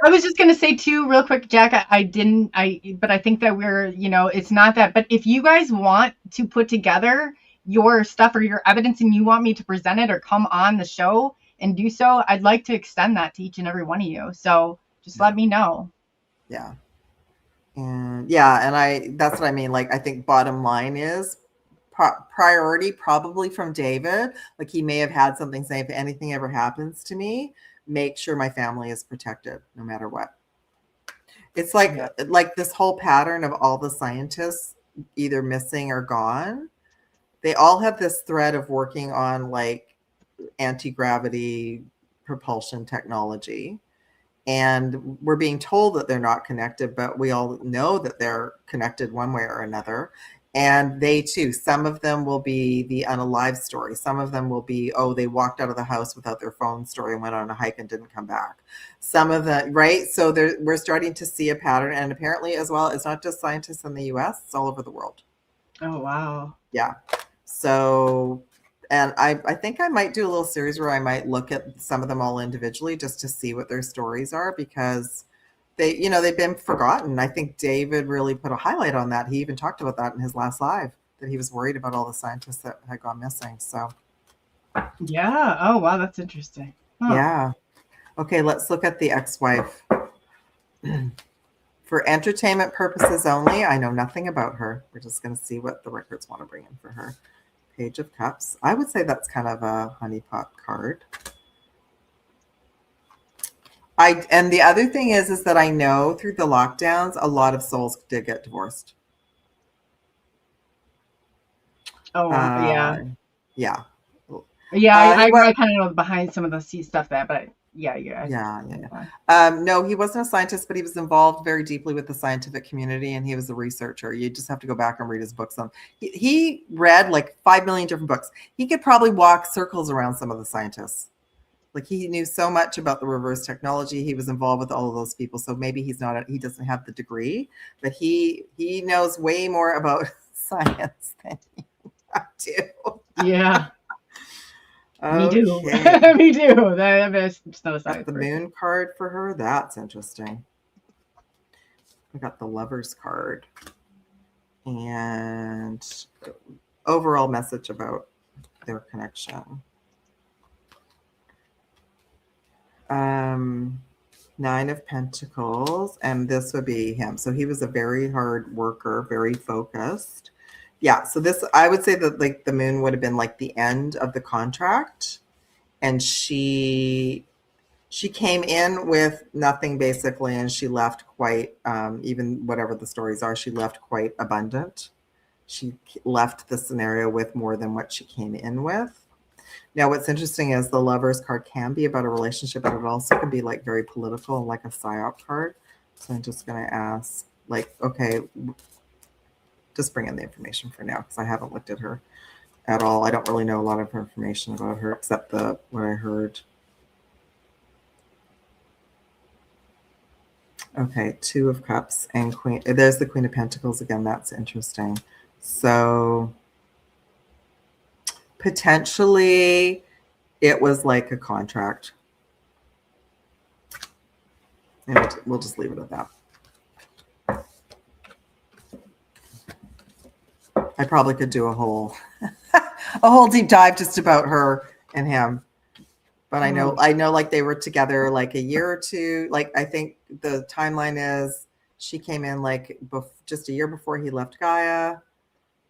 S3: was just gonna say too, real quick, Jack. But I think that it's not that. But if you guys want to put together your stuff or your evidence, and you want me to present it or come on the show and do so, I'd like to extend that to each and every one of you. So just let me know.
S4: Yeah. And that's what I mean. Like, I think bottom line is priority probably from David. Like, he may have had something saying, if anything ever happens to me, make sure my family is protected no matter what. It's like this whole pattern of all the scientists either missing or gone. They all have this thread of working on like anti-gravity propulsion technology. And we're being told that they're not connected, but we all know that they're connected one way or another. And they too, some of them will be the unalive story. Some of them will be, oh, they walked out of the house without their phone story and went on a hike and didn't come back. Some of them, right? So we're starting to see a pattern. And apparently as well, it's not just scientists in the US, it's all over the world.
S3: Oh, wow.
S4: Yeah. So, and I think I might do a little series where I might look at some of them all individually just to see what their stories are, because they've been forgotten. I think David really put a highlight on that. He even talked about that in his last live, that he was worried about all the scientists that had gone missing. So,
S3: yeah. Oh, wow. That's interesting. Huh.
S4: Yeah. Okay, let's look at the ex-wife. For entertainment purposes only, I know nothing about her. We're just going to see what the records want to bring in for her. Page of Cups. I would say that's kind of a honeypot card. And the other thing is that I know through the lockdowns, a lot of souls did get divorced.
S3: Oh, yeah.
S4: Yeah.
S3: Yeah, I kind of know behind some of the stuff but yeah.
S4: No, he wasn't a scientist, but he was involved very deeply with the scientific community, and he was a researcher. You just have to go back and read his books. He read like 5 million different books. He could probably walk circles around some of the scientists. Like, he knew so much about the reverse technology. He was involved with all of those people. So maybe he doesn't have the degree, but he knows way more about science than I do.
S3: Yeah.
S4: Okay.
S3: Me too. Me too. That's not a science.
S4: The moon card for her. That's interesting. I got the Lovers card. And overall message about their connection. 9 of Pentacles, and this would be him. So he was a very hard worker, very focused. Yeah, so this, I would say that like the moon would have been like the end of the contract, and she came in with nothing basically, and she left quite, even whatever the stories are, she left quite abundant. She left the scenario with more than what she came in with. Now, what's interesting is the Lovers card can be about a relationship, but it also can be like very political and like a psyop card. So I'm just going to ask, like, okay, just bring in the information for now, because I haven't looked at her at all. I don't really know a lot of information about her except what I heard. Okay, 2 of Cups and Queen. There's the Queen of Pentacles again. That's interesting. So potentially it was like a contract. And we'll just leave it at that. I probably could do a whole deep dive just about her and him. But I know like they were together like a year or two. Like, I think the timeline is she came in like just a year before he left Gaia.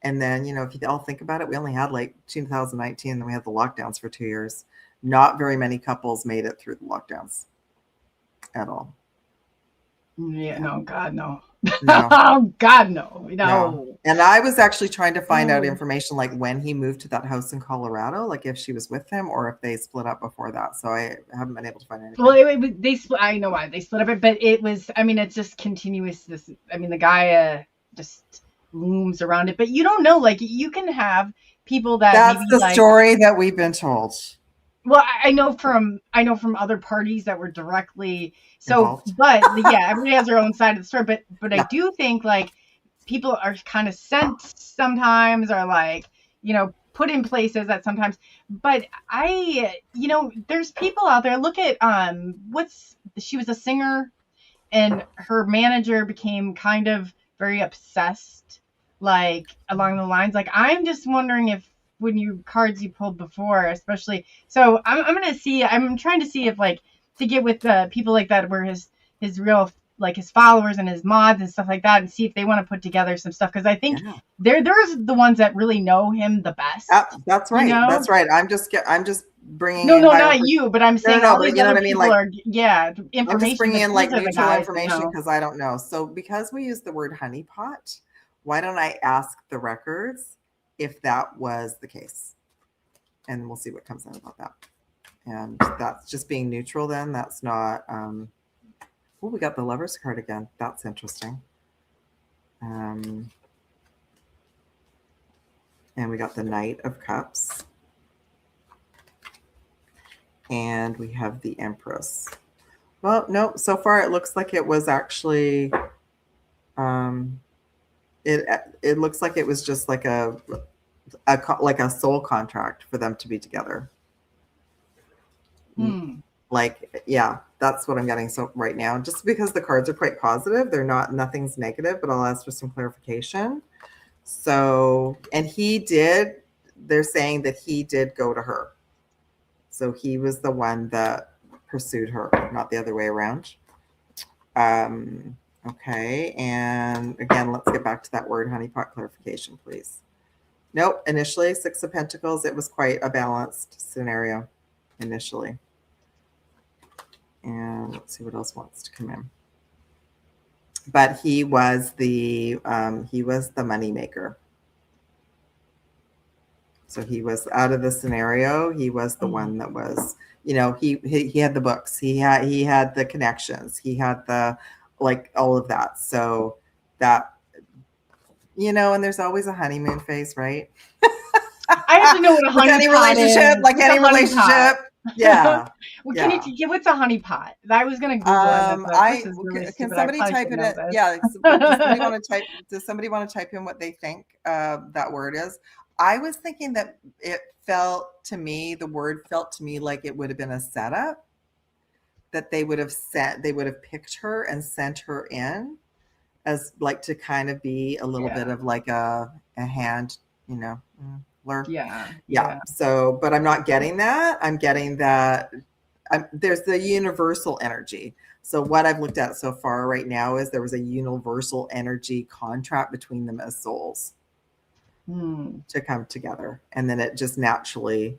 S4: And then, if you all think about it, we only had like 2019, and then we had the lockdowns for 2 years. Not very many couples made it through the lockdowns at all.
S3: Yeah, no, God, no.
S4: No.
S3: Oh, God, no.
S4: No. And I was actually trying to find out
S3: Oh.
S4: information like when he moved to that house in Colorado, like if she was with him or if they split up before that. So I haven't been able to find anything.
S3: Well, they split. I know why they split up, but it was. I mean, it's just continuous. This. I mean, the guy just looms around it, but you don't know. Like, you can have people that
S4: That's
S3: maybe
S4: the
S3: like.
S4: story that we've been told.
S3: Well, I know from other parties that were directly so,
S4: Involved.
S3: but yeah, everybody has their own side of the story. But I
S4: Yeah.
S3: do think like people are kind of sent sometimes, or like put in places that sometimes. But there's people out there. Look at she was a singer, and her manager became kind of very obsessed, like along the lines. Like, I'm just wondering if when cards you pulled before, especially. So I'm trying to see if like to get with people like that where his real like his followers and his mods and stuff like that, and see if they want to put together some stuff, because I think there's the ones that really know him the best.
S4: That's right.
S3: You know?
S4: That's right. I'm just bringing
S3: no,
S4: in
S3: not you, but I'm saying all
S4: but
S3: these
S4: you know
S3: other
S4: what I mean?
S3: people
S4: Like,
S3: are information.
S4: I'm just bringing in like
S3: these are the
S4: neutral
S3: guys,
S4: information because I don't know. So because we use the word honeypot, why don't I ask the records if that was the case? And we'll see what comes out about that. And that's just being neutral then. That's not we got the Lover's card again. That's interesting. And we got the Knight of Cups. And we have the Empress. Well, no, so far it looks like it was actually it looks like it was just like a soul contract for them to be together. Like, yeah, that's what I'm getting so right now. Just because the cards are quite positive, nothing's negative, but I'll ask for some clarification. So, and they're saying that he did go to her. So he was the one that pursued her, not the other way around. Okay, and again, let's get back to that word honeypot clarification, please. Nope, initially, Six of Pentacles, it was quite a balanced scenario initially. And let's see what else wants to come in. But he was the money maker. So he was out of the scenario. He was the one that was, he had the books. He had the connections. He had the all of that. So that, and there's always a honeymoon phase, right?
S3: I have to know what a honeypot is.
S4: Like any relationship. Yeah.
S3: Well, can you what's a honeypot? I was gonna Google it.
S4: Can somebody type it in? Yeah. Does somebody want to type in what they think that word is? I was thinking that the word felt to me like it would have been a setup, that they would have picked her and sent her in as like to kind of be a little bit of like a hand, lure. Yeah. So, but I'm not getting that. I'm getting that there's the universal energy. So what I've looked at so far right now is there was a universal energy contract between them as souls to come together, and then it just naturally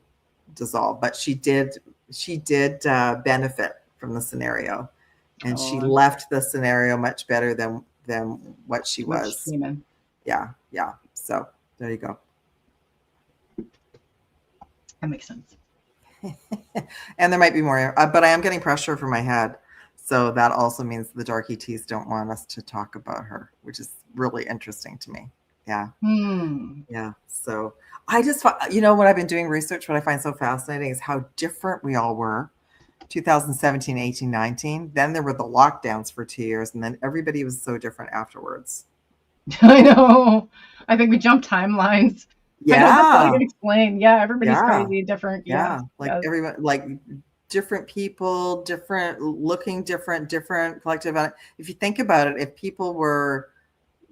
S4: dissolved. But she did benefit from the scenario, and she left the scenario much better than what she was. Yeah. So there you go.
S3: That makes sense.
S4: And there might be more, but I am getting pressure from my head. So that also means the Dark ETs don't want us to talk about her, which is really interesting to me. Yeah. Yeah. So I just, what I've been doing research, what I find so fascinating is how different we all were. 2017, 18, 19. Then there were the lockdowns for 2 years, and then everybody was so different afterwards.
S3: I know. I think we jumped timelines.
S4: Yeah.
S3: I know, that's all I can explain. Yeah, everybody's crazy, different.
S4: Yeah. Everyone, like different people, looking different collective. If you think about it, if people were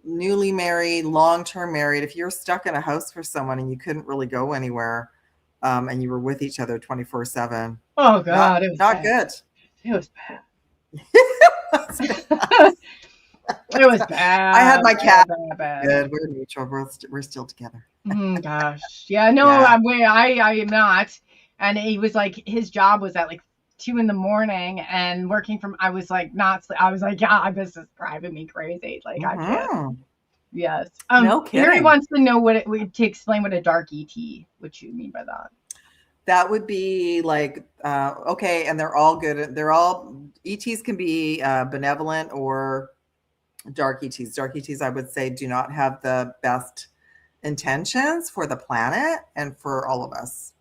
S4: newly married, long-term married, if you're stuck in a house for someone and you couldn't really go anywhere, and you were with each other 24/7.
S3: Oh God, it was
S4: not good.
S3: It was bad. It was bad.
S4: I had my cat.
S3: Bad.
S4: Good. We're neutral. We're still together.
S3: Gosh. Yeah. No, I am not. And he was like, his job was at like 2 a.m. and working from, I was like, yeah, this is driving me crazy. Like, I can't.
S4: Mhm.
S3: Yes.
S4: No
S3: Mary
S4: kidding.
S3: wants to know to explain what a dark ET, what you mean by that.
S4: That would be like, okay, and they're all good. They're all, ETs can be benevolent or dark ETs. Dark ETs, I would say, do not have the best intentions for the planet and for all of us.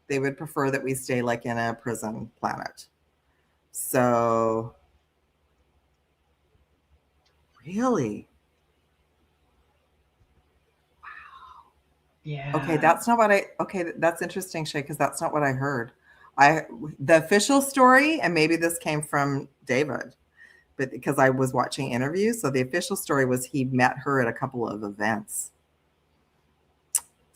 S4: They would prefer that we stay like in a prison planet. So, really?
S3: Yeah.
S4: Okay, that's not what okay, that's interesting, Shay, because that's not what I heard. The official story, and maybe this came from David, but because I was watching interviews, so the official story was he met her at a couple of events.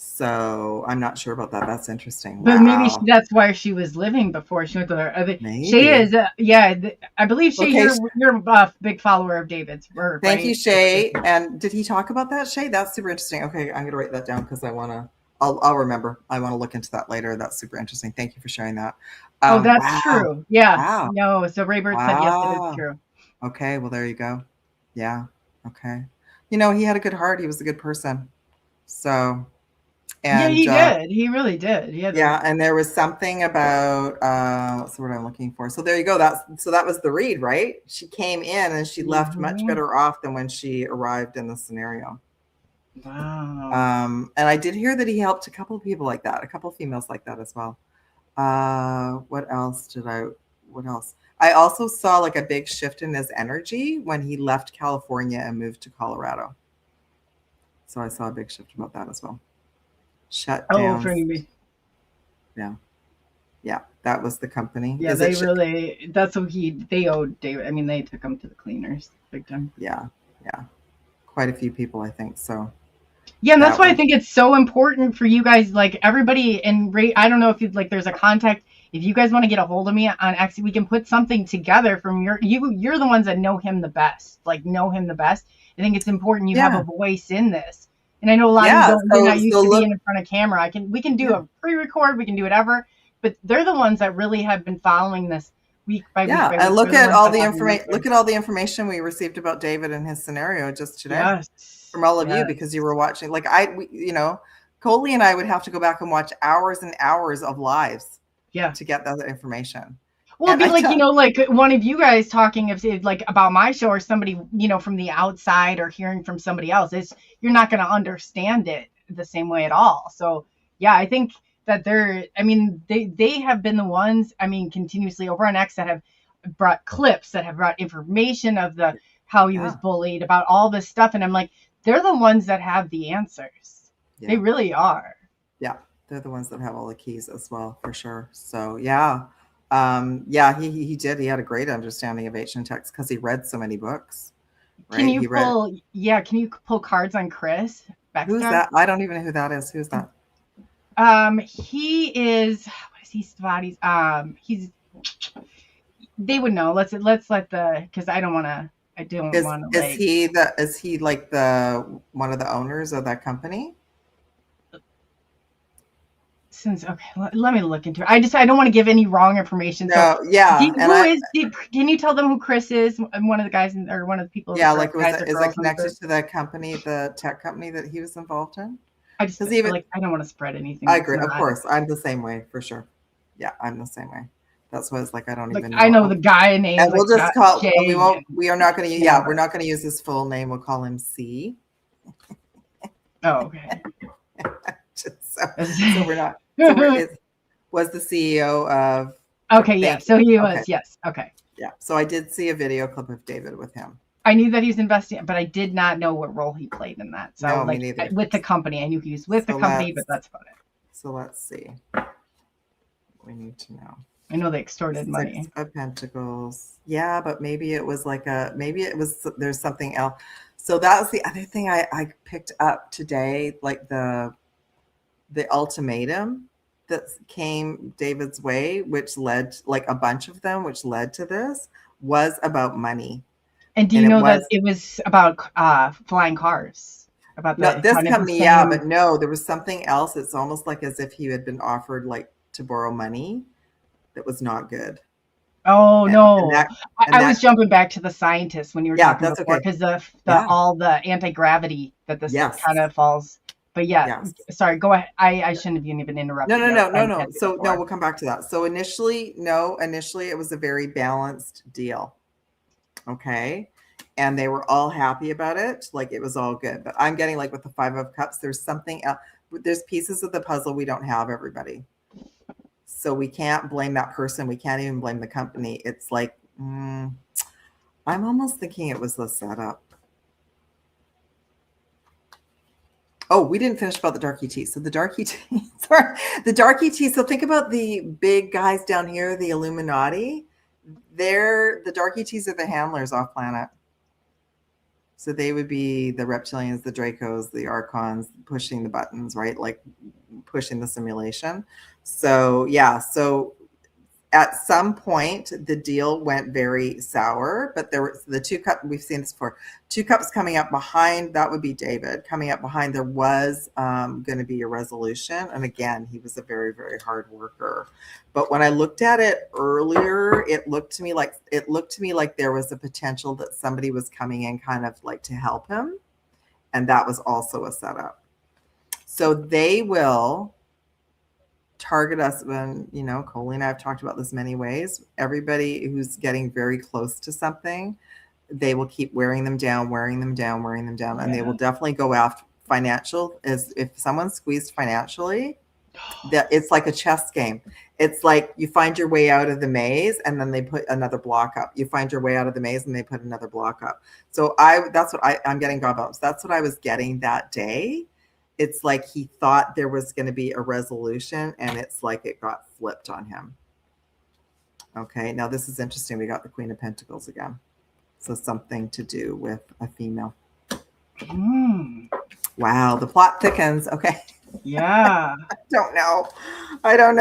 S4: So I'm not sure about that. That's interesting.
S3: But maybe
S4: Wow.
S3: that's where she was living before she went to there.
S4: Maybe.
S3: Shay is, I believe Shay,
S4: Okay.
S3: you're a big follower of David's work.
S4: Thank
S3: right?
S4: you, Shay. And did he talk about that, Shay? That's super interesting. Okay, I'm gonna write that down because I'll remember. I want to look into that later. That's super interesting. Thank you for sharing that.
S3: Oh, that's
S4: wow.
S3: true. Yes.
S4: Wow.
S3: No. So Raybird said yes, it
S4: Wow.
S3: is true.
S4: Okay, well there you go. Yeah. Okay. You know, he had a good heart. He was a good person. So, and
S3: he did. He really did.
S4: yeah, and there was something about what's the word I'm looking for? So there you go. That was the read, right? She came in and she left much better off than when she arrived in the scenario.
S3: Wow.
S4: And I did hear that he helped a couple of people like that, a couple of females like that as well. What else? I also saw like a big shift in his energy when he left California and moved to Colorado. So I saw a big shift about that as well. Shut down. Yeah, that was the company.
S3: Yeah, that's what they owed David. I mean, they took him to the cleaners big time.
S4: Yeah. Quite a few people, I think. So
S3: yeah, and that's why I think it's so important for you guys, like everybody, and I don't know if there's a contact. If you guys want to get a hold of me on X, we can put something together from you're the ones that know him the best. I think it's important you have a voice in this. And I know a lot of you you're not used to being in front of camera. We can do a pre-record, we can do whatever, but they're the ones that really have been following this week by week.
S4: Yeah, and look at all the information. Look at all the information we received about David and his scenario just today from all of you, because you were watching. Like Coley and I would have to go back and watch hours and hours of lives. Yeah. To get that information.
S3: Well, it'd be like one of you guys talking about my show, or somebody, from the outside, or hearing from somebody else. You're not going to understand it the same way at all. So yeah, I think that they have been the ones, continuously over on X, that have brought clips, that have brought information of how he was bullied, about all this stuff. And I'm like, they're the ones that have the answers. Yeah. They really are.
S4: Yeah. They're the ones that have all the keys as well, for sure. So yeah. He did. He had a great understanding of ancient texts because he read so many books. Right? Can
S3: you pull cards on Chris Baxter?
S4: Who's that? I don't even know who that is. Who's that?
S3: He is, what is he, Svati's? They would know. Let's let because I don't want to.
S4: Is he like one of the owners of that company?
S3: Let me look into it. I don't want to give any wrong information.
S4: No, yeah.
S3: Can you tell them who Chris is? One of the guys or one of the people?
S4: Yeah, is it connected to the company, the tech company that he was involved in?
S3: I don't want to spread anything.
S4: I agree. Of course, I'm the same way, for sure. Yeah, I'm the same way. That's why it's I don't even know.
S3: I know the guy name.
S4: And we'll just call. We are not going to. Yeah, we're not going to use his full name. We'll call him C.
S3: Oh, okay.
S4: So we're not. Was the CEO of.
S3: Okay, yeah. So he was. Yes. Okay.
S4: Yeah. So I did see a video clip of David with him.
S3: I knew that he was investing, but I did not know what role he played in that. So
S4: no, me neither.
S3: With the company, I knew he was with the company, but that's about it.
S4: So let's see. We need to know.
S3: I know they extorted money.
S4: Six of Pentacles. Yeah, but maybe it was there's something else. So that was the other thing I picked up today, like the ultimatum that came David's way, which led, a bunch of them, which led to this, was about money.
S3: And do you know that it was about flying cars? About
S4: this company, yeah, but no, there was something else. It's almost like as if he had been offered to borrow money that was not good.
S3: Oh
S4: And
S3: no,
S4: that,
S3: I was jumping back to the scientists when you were
S4: yeah,
S3: talking
S4: that's
S3: before,
S4: okay.
S3: because the
S4: Yeah.
S3: all the anti-gravity that this
S4: Yes.
S3: kind of falls. But yeah,
S4: Yes.
S3: sorry, go ahead. I shouldn't have even interrupted you. I was trying to catch you
S4: So no,
S3: before.
S4: we'll come back to that. So initially it was a very balanced deal. Okay. And they were all happy about it. Like it was all good. But I'm getting like with the 5 of Cups, there's something else. There's pieces of the puzzle we don't have, everybody. So we can't blame that person. We can't even blame the company. It's like, I'm almost thinking it was the setup. Oh, we didn't finish about the dark ET. So the dark ET, sorry, the dark ET. So think about the big guys down here, the Illuminati. The dark ETs are the handlers off planet. So they would be the reptilians, the Dracos, the Archons, pushing the buttons, right? Like pushing the simulation. So yeah, so at some point the deal went very sour, but there were the 2 cups, we've seen this before, 2 cups coming up behind, that would be David coming up behind. There was going to be a resolution, and again, he was a very, very hard worker. But when I looked at it earlier, it looked to me like there was a potential that somebody was coming in kind of like to help him, and that was also a setup. So they will target us when, Coley and I have talked about this many ways. Everybody who's getting very close to something, they will keep wearing them down, and they will definitely go after financial. As if someone's squeezed financially, that it's like a chess game. It's like you find your way out of the maze and then they put another block up. You find your way out of the maze and they put another block up. So that's what I'm getting God bumps. That's what I was getting that day. It's like he thought there was going to be a resolution, and it's like it got flipped on him. Okay, now this is interesting. We got the Queen of Pentacles again. So something to do with a female. Wow, the plot thickens. Okay.
S3: Yeah.
S4: I don't know. I
S3: got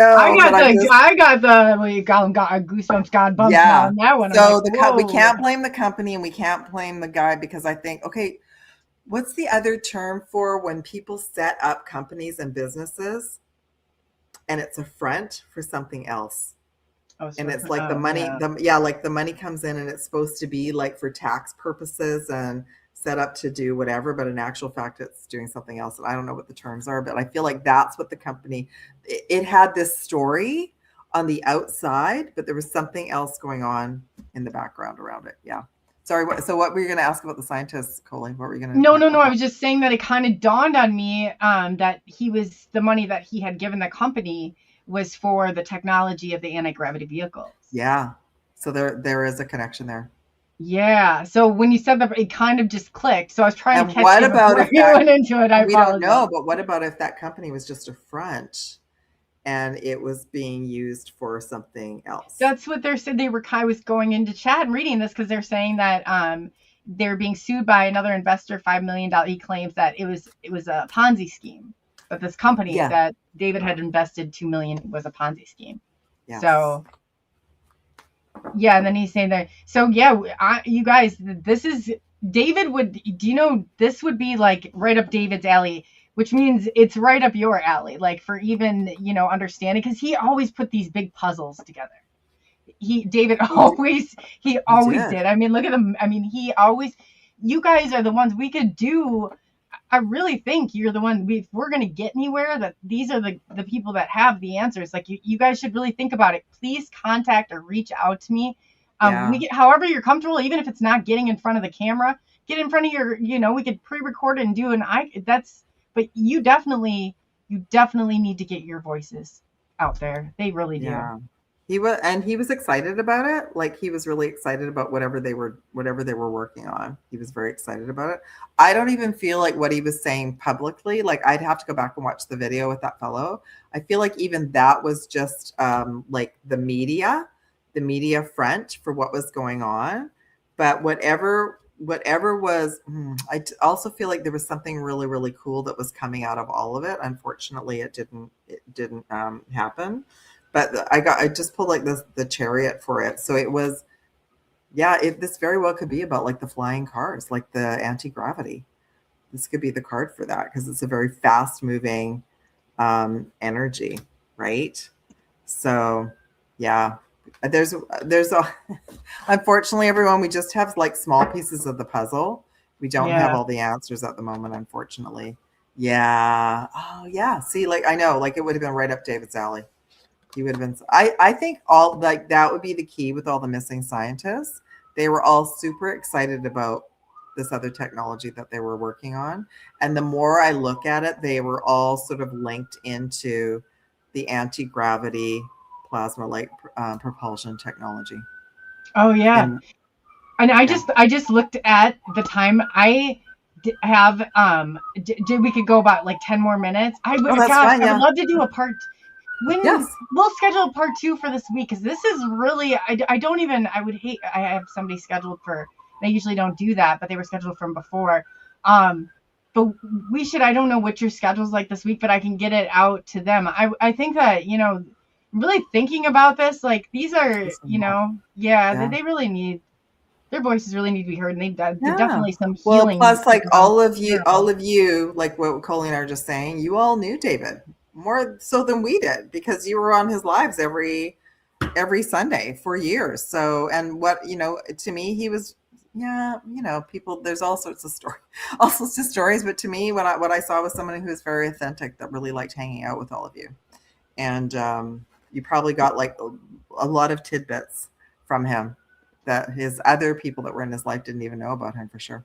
S3: goosebumps, God bumps now on that one.
S4: So
S3: like,
S4: we can't blame the company, and we can't blame the guy, because I think, okay, what's the other term for when people set up companies and businesses and it's a front for something else? And it's like the money, like the money comes in and it's supposed to be like for tax purposes and set up to do whatever, but in actual fact, it's doing something else. And I don't know what the terms are, but I feel like that's what the company, it had this story on the outside, but there was something else going on in the background around it. Yeah. Sorry. So what were you going to ask about the scientists, Coley? What were you going to?
S3: No. I was just saying that it kind of dawned on me that the money that he had given the company was for the technology of the anti-gravity vehicles.
S4: Yeah. So there is a connection there.
S3: Yeah. So when you said that, it kind of just clicked. So I was trying to catch
S4: what
S3: you
S4: about
S3: before
S4: if
S3: you went into it.
S4: We don't know, but what about if that company was just a front and it was being used for something else?
S3: That's what they said. I was going into chat and reading this because they're saying that they're being sued by another investor, $5 million. He claims that it was a Ponzi scheme. But this company that David had invested $2 million was a Ponzi scheme. Yes. So yeah, and then he's saying that. So yeah, you guys, this is David this would be like right up David's alley, which means it's right up your alley, like for even, understanding, because he always put these big puzzles together. David always did. I mean, look at him. I mean, you guys are the ones we could do. I really think you're the one, if we're going to get anywhere, that these are the people that have the answers. Like you guys should really think about it. Please contact or reach out to me. However you're comfortable, even if it's not getting in front of the camera, get in front of your, we could pre-record it and do but you definitely need to get your voices out there. They really do.
S4: Yeah. He was excited about it. Like he was really excited about whatever they were working on. He was very excited about it. I don't even feel like what he was saying publicly, like I'd have to go back and watch the video with that fellow. I feel like even that was just like the media front for what was going on. But whatever was, I also feel like there was something really, really cool that was coming out of all of it. Unfortunately, it didn't happen. But I just pulled like the Chariot for it. So it was, this very well could be about like the flying cars, like the anti-gravity. This could be the card for that because it's a very fast moving energy, right? So yeah, there's a unfortunately, everyone, we just have like small pieces of the puzzle. We don't have all the answers at the moment, unfortunately. Yeah. Oh yeah. See, like I know, like it would have been right up David's alley. He would have been. I think all like that would be the key with all the missing scientists. They were all super excited about this other technology that they were working on, and the more I look at it, they were all sort of linked into the anti-gravity plasma like propulsion technology.
S3: Oh yeah.
S4: And
S3: And I just looked at the time. I have we could go about like 10 more minutes. I would
S4: that's fine,
S3: I
S4: yeah.
S3: would love to do a part. When
S4: Yes.
S3: we'll schedule a part 2 for this week, because this is really I don't even I would hate I have somebody scheduled for. I usually don't do that, but they were scheduled from before. But we should. I don't know what your schedule's like this week, but I can get it out to them. I think that really thinking about this, like these are they really need. Their voices really need to be heard, and they definitely some healing.
S4: Well, plus, like all of you, like what Coley and I are just saying, you all knew David more so than we did because you were on his lives every Sunday for years. So, and what to me, he was, people. There's all sorts of stories, but to me, what I saw was someone who was very authentic, that really liked hanging out with all of you, and you probably got like a lot of tidbits from him that his other people that were in his life didn't even know about him for sure.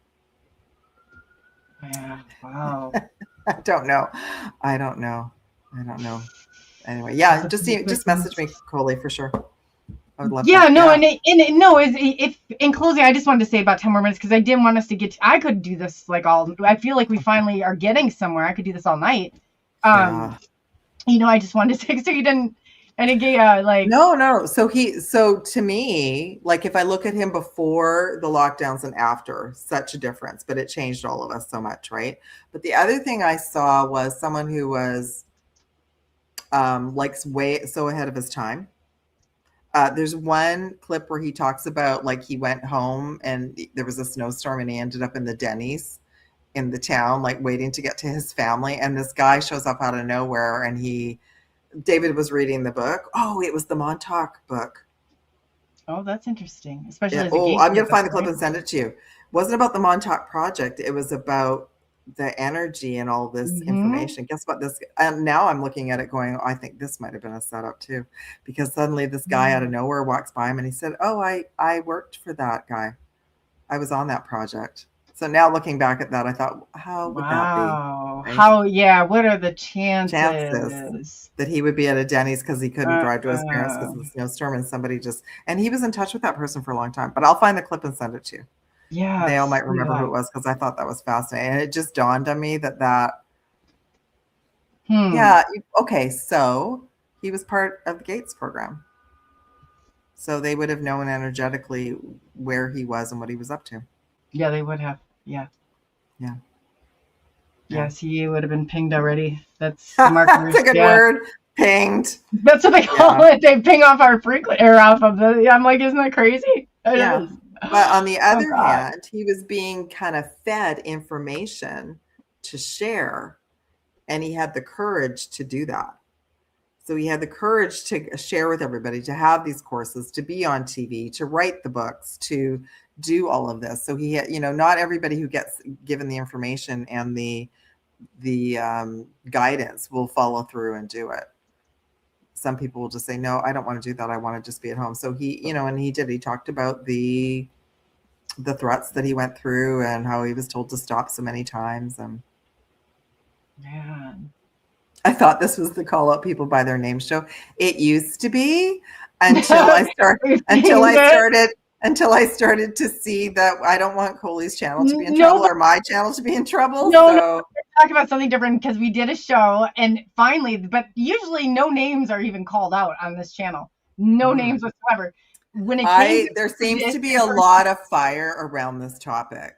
S3: Yeah. Wow.
S4: I don't know. Anyway, yeah, just message me, Coley, for sure. I would love that.
S3: If in closing, I just wanted to say about 10 more minutes because I didn't want us to get. I could do this like all. I feel like we finally are getting somewhere. I could do this all night. I just wanted to say so you didn't. And again, like
S4: no. So to me, like if I look at him before the lockdowns and after, such a difference. But it changed all of us so much, right? But the other thing I saw was someone who was like way so ahead of his time. There's one clip where he talks about like he went home and there was a snowstorm and he ended up in the Denny's in the town, like waiting to get to his family. And this guy shows up out of nowhere and David was reading the book. Oh, it was the Montauk book.
S3: Oh, that's interesting. Especially as
S4: I'm going to find the clip and send it to you. It wasn't about the Montauk project. It was about the energy and all this information. Guess what? And now I'm looking at it going, I think this might have been a setup too, because suddenly this guy out of nowhere walks by him and he said, oh, I worked for that guy. I was on that project. So now looking back at that, I thought, how would that be? Right?
S3: What are the chances
S4: that he would be at a Denny's because he couldn't drive to his parents because of the snowstorm and he was in touch with that person for a long time. But I'll find the clip and send it to you.
S3: Yeah.
S4: They all might remember who it was because I thought that was fascinating. And it just dawned on me okay, so he was part of the Gates program. So they would have known energetically where he was and what he was up to.
S3: Yeah, they would have. Yeah.
S4: Yeah.
S3: Yes, he would have been pinged already. That's the markers.
S4: That's a good word. Pinged.
S3: That's what they call it. They ping off our frequency or off of the. I'm like, isn't that crazy?
S4: Yeah. But on the other hand, he was being kind of fed information to share, and he had the courage to do that. So he had the courage to share with everybody, to have these courses, to be on TV, to write the books, to do all of this. So he had, not everybody who gets given the information and the guidance will follow through and do it. Some people will just say, no, I don't want to do that. I want to just be at home. So he, and he talked about the threats that he went through and how he was told to stop so many times. And
S3: man,
S4: I thought this was the Call Out People by Their Name show. It used to be until I started to see that I don't want Coley's channel to be in trouble or my channel to be in trouble.
S3: No, talk about something different because we did a show and finally, but usually no names are even called out on this channel. No names whatsoever.
S4: There seems to be a lot of fire around this topic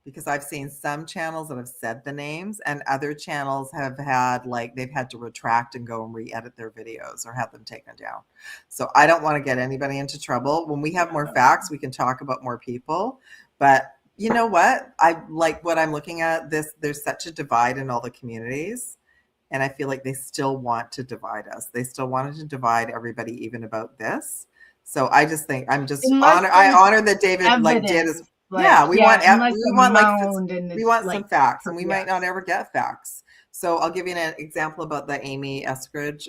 S4: because I've seen some channels that have said the names and other channels have had they've had to retract and go and re-edit their videos or have them taken down. So I don't want to get anybody into trouble. When we have more facts, we can talk about more people. But you know what? I like what I'm looking at. There's such a divide in all the communities. And I feel like they still want to divide us. They still wanted to divide everybody even about this. So I just think I'm just
S3: Unless
S4: I
S3: there's
S4: honor that David like did his.
S3: evidence, like,
S4: Yeah, we want
S3: unless
S4: we
S3: the
S4: want like
S3: mound and
S4: we
S3: it's
S4: want
S3: like,
S4: some facts, and we might not
S3: yes.
S4: ever get facts. So I'll give you an example about the Amy Eskridge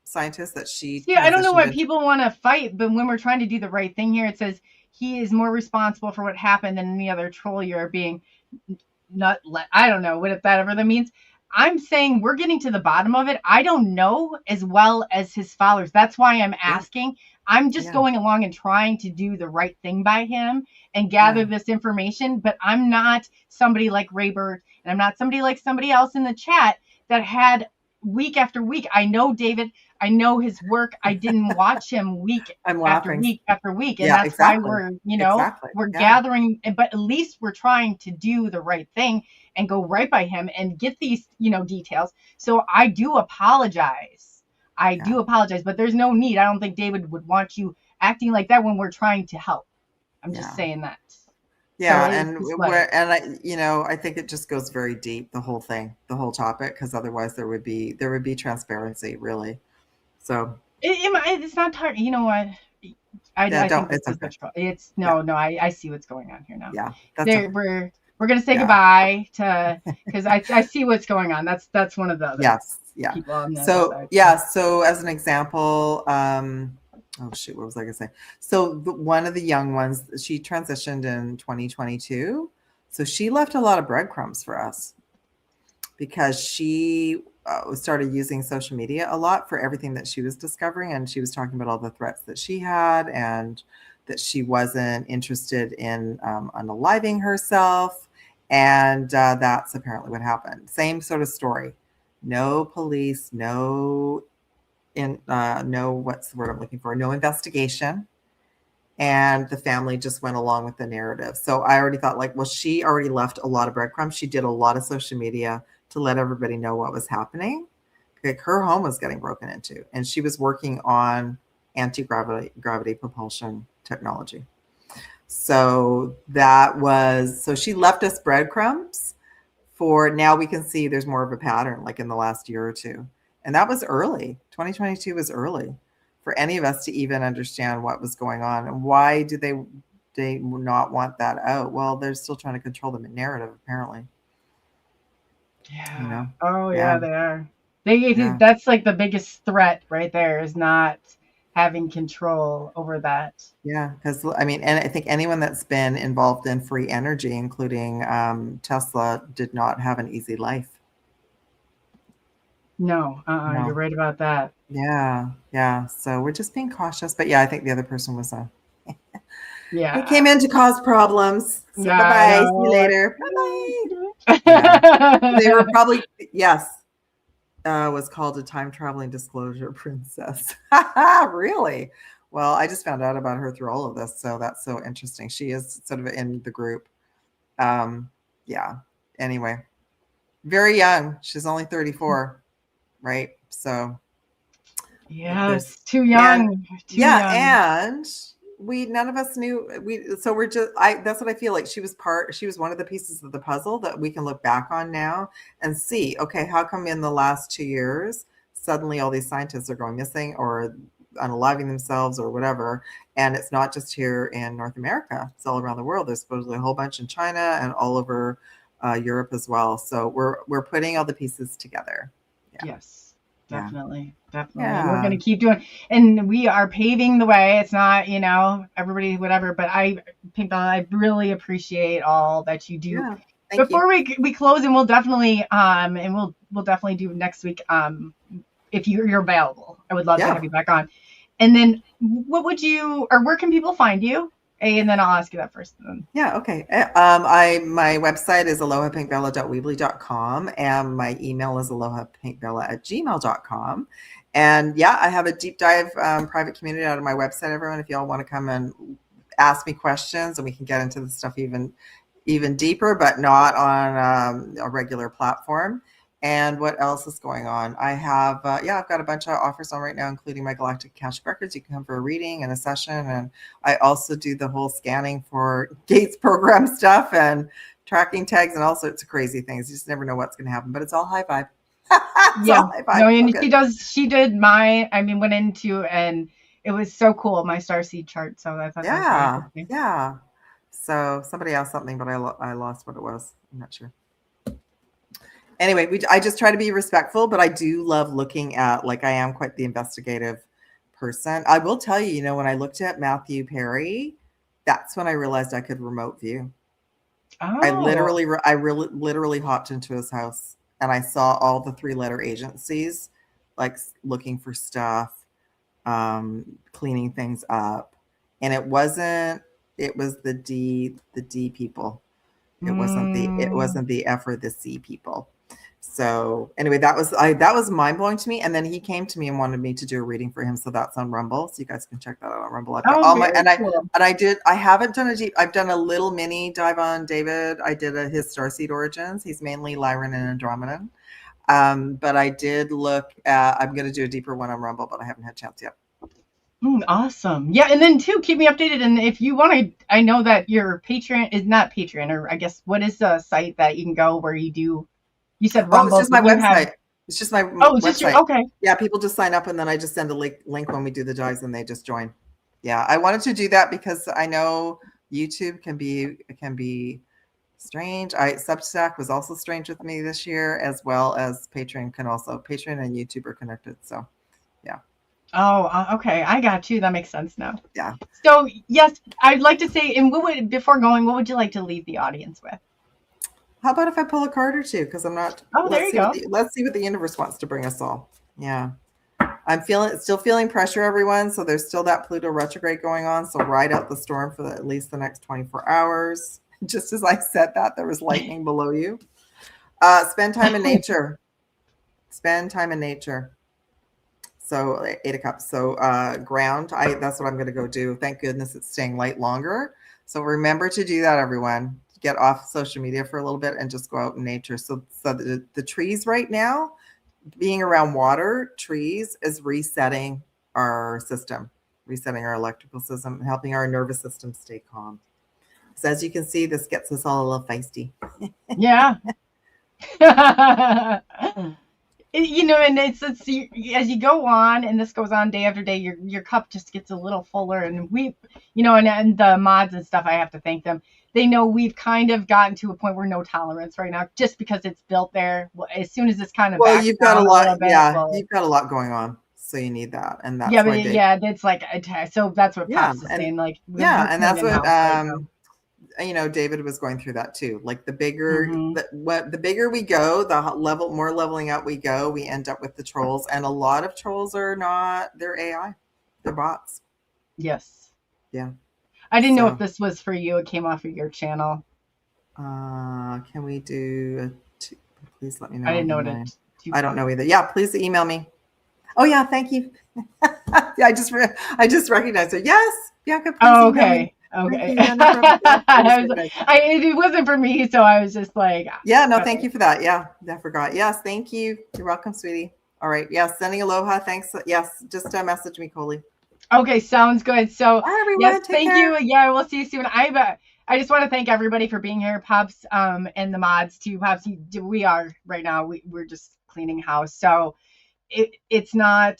S4: scientist that she
S3: See, I don't know
S4: transitioned
S3: why
S4: into.
S3: people want to fight, but when we're trying to do the right thing here, it says he is more responsible for what happened than any other troll you're being not let. I don't know what if that ever that means. I'm saying we're getting to the bottom of it. I don't know as well as his followers. That's why I'm
S4: Yeah,
S3: asking. I'm just
S4: yeah,
S3: going along and trying to do the right thing by him and gather
S4: yeah,
S3: this information. But I'm not somebody like Raybird, and I'm not somebody like somebody else in the chat that had week after week. I know David. I know his work. I didn't watch him week
S4: I'm
S3: after
S4: laughing.
S3: week after week. And
S4: Yeah,
S3: that's why
S4: exactly, exactly.
S3: we're
S4: Yeah,
S3: gathering, but at least we're trying to do the right thing and go right by him and get these, details. So I do apologize. I
S4: yeah,
S3: do apologize, but there's no need. I don't think David would want you acting like that when we're trying to help. I'm just
S4: yeah.
S3: saying that. So
S4: Yeah,
S3: it's
S4: and
S3: just like,
S4: I think it just goes very deep, the whole thing, the whole topic, because otherwise there would be transparency, really. So
S3: it's not hard. You know what?
S4: yeah,
S3: I think
S4: don't.
S3: this
S4: It's
S3: is
S4: okay.
S3: it's
S4: Yeah,
S3: no. I see what's going on here now.
S4: yeah, that's
S3: There
S4: okay.
S3: we're gonna say
S4: Yeah,
S3: goodbye to because I see what's going on. That's one of the other
S4: yes, yeah.
S3: people on the other
S4: So
S3: side.
S4: yeah, so as an example, oh shoot, what was I gonna say? So one of the young ones, she transitioned in 2022, so she left a lot of breadcrumbs for us because she started using social media a lot for everything that she was discovering. And she was talking about all the threats that she had and that she wasn't interested in unaliving herself. And that's apparently what happened. Same sort of story. No police, no what's the word I'm looking for? No investigation. And the family just went along with the narrative. So I already thought, like, well, she already left a lot of breadcrumbs. She did a lot of social media to let everybody know what was happening. Like, her home was getting broken into, and she was working on anti-gravity propulsion technology. So so she left us breadcrumbs for now. We can see there's more of a pattern, like in the last year or two. And that was early. 2022 was early for any of us to even understand what was going on. And why do they not want that out? Well, they're still trying to control the narrative, apparently.
S3: Yeah. Oh
S4: Yeah,
S3: yeah, they are.
S4: yeah,
S3: That's like the biggest threat right there is not having control over that.
S4: yeah. Because I mean, and I think anyone that's been involved in free energy, including Tesla, did not have an easy life.
S3: No, you're
S4: No.
S3: right about that.
S4: Yeah, yeah. So we're just being cautious. But yeah, I think the other person was they
S3: Yeah.
S4: came in to cause problems. So
S3: Yeah, I
S4: bye-bye. See you
S3: know.
S4: later. Bye-bye. Yeah. They were probably, yes, was called a time traveling disclosure princess. Really? Well, I just found out about her through all of this. So that's so interesting. She is sort of in the group. Yeah. Anyway, very young. She's only 34, right? So there's,
S3: Yes, too
S4: and
S3: young. Too
S4: yeah,
S3: young.
S4: and none of us knew so we're just that's what I feel like. She was one of the pieces of the puzzle that we can look back on now and see, okay, how come in the last 2 years suddenly all these scientists are going missing or unaliving themselves or whatever. And it's not just here in North America, it's all around the world. There's supposedly a whole bunch in China and all over Europe as well. So we're putting all the pieces together. Yeah.
S3: Yes,
S4: Yeah.
S3: definitely. And we're
S4: Yeah.
S3: going to keep doing, and we are paving the way. It's not, everybody, whatever, but Pink Bella, I really appreciate all that you do.
S4: Yeah. Thank you.
S3: Before we close, and we'll definitely, we'll definitely do next week, if you're available. I would love to have you back on. And then what would you, or where can people find you? And then I'll ask you that first.
S4: Yeah, okay. My website is alohapinkbella.weebly.com, and my email is alohapinkbella@gmail.com. And yeah, I have a deep dive private community out of my website, everyone. If y'all want to come and ask me questions, and we can get into the stuff even deeper, but not on a regular platform. And what else is going on? I have, I've got a bunch of offers on right now, including my Galactic Akashic Records. You can come for a reading and a session. And I also do the whole scanning for Gates program stuff and tracking tags and all sorts of crazy things. You just never know what's going to happen, but it's all high vibe.
S3: Yeah. No, and she did mine. I mean, went into and it was so cool, my starseed chart. So I thought that was very
S4: Yeah,
S3: interesting.
S4: yeah. So somebody asked something, but I lost what it was. I'm not sure. Anyway, I just try to be respectful, but I do love looking at, like, I am quite the investigative person. I will tell you, when I looked at Matthew Perry, that's when I realized I could remote view. I
S3: Oh,
S4: literally hopped into his house and I saw all the 3-letter agencies, like looking for stuff, cleaning things up, and it was the D people. It wasn't the F or the C people. So anyway, that was mind blowing to me. And then he came to me and wanted me to do a reading for him. So that's on Rumble. So you guys can check that out on Rumble. I've got
S3: oh,
S4: all my,
S3: very cool.
S4: I haven't done a deep, I've done a little mini dive on David. I did his starseed origins. He's mainly Lyran and Andromedan. But I did look at, I'm going to do a deeper one on Rumble, but I haven't had a chance yet.
S3: Awesome. Yeah, and then too, keep me updated. And if you want to, I know that your Patreon is not Patreon, or I guess what is the site that you can go where you do? You said
S4: Oh,
S3: Rumble.
S4: it's just my
S3: but you
S4: website.
S3: have-
S4: It's just my
S3: oh, it's
S4: website.
S3: just your okay.
S4: Yeah, people just sign up and then I just send a link when we do the dives and they just join. Yeah, I wanted to do that because I know YouTube can be strange. Substack was also strange with me this year, as well as Patreon and YouTube are connected. So yeah.
S3: Oh, okay. I got you. That makes sense now.
S4: Yeah.
S3: So yes, I'd like to say, and before going, what would you like to leave the audience with?
S4: How about if I pull a card or two? Because I'm not.
S3: Oh, there you go.
S4: Let's see what the universe wants to bring us all. Yeah. I'm still feeling pressure, everyone. So there's still that Pluto retrograde going on. So ride out the storm for at least the next 24 hours. Just as I said that, there was lightning below you. Spend time in nature. Spend time in nature. So 8 of Cups. So ground. That's what I'm going to go do. Thank goodness it's staying light longer. So remember to do that, everyone. Get off social media for a little bit and just go out in nature. So the trees right now, being around water, trees is resetting our system, resetting our electrical system, helping our nervous system stay calm. So as you can see, this gets us all a little feisty.
S3: Yeah. And it's as you go on, and this goes on day after day, your cup just gets a little fuller, and and the mods and stuff, I have to thank them. They know we've kind of gotten to a point where no tolerance right now, just because it's built there. As soon as it's kind of
S4: You've got a lot,
S3: bit,
S4: you've got a lot going on, so you need that, and that's
S3: yeah,
S4: why
S3: it's like so that's what Pops is saying, like
S4: and that's what David was going through that too. Like the bigger, the bigger we go, more leveling out we go, we end up with the trolls. And a lot of trolls they're AI, they're bots.
S3: Yes.
S4: Yeah.
S3: I didn't know if this was for you. It came off of your channel.
S4: Can we do? Please let me know.
S3: I didn't know
S4: I don't know either. Yeah, please email me. Oh yeah, thank you. Yeah, I just recognized it. Yes, Bianca. Please email me.
S3: Okay.
S4: It
S3: It wasn't for me, so I was just like,
S4: yeah, no, thank you for that. Yeah, I forgot. Yes, thank you. You're welcome, sweetie. All right. Yes, sending aloha. Thanks. Yes, just message me, Coley.
S3: Okay, sounds good. So
S4: bye, everyone.
S3: Yes, thank you. Yeah, we'll see you soon. I just want to thank everybody for being here, Pops, and the mods too. Pops, we are right now. We're just cleaning house, so it's not.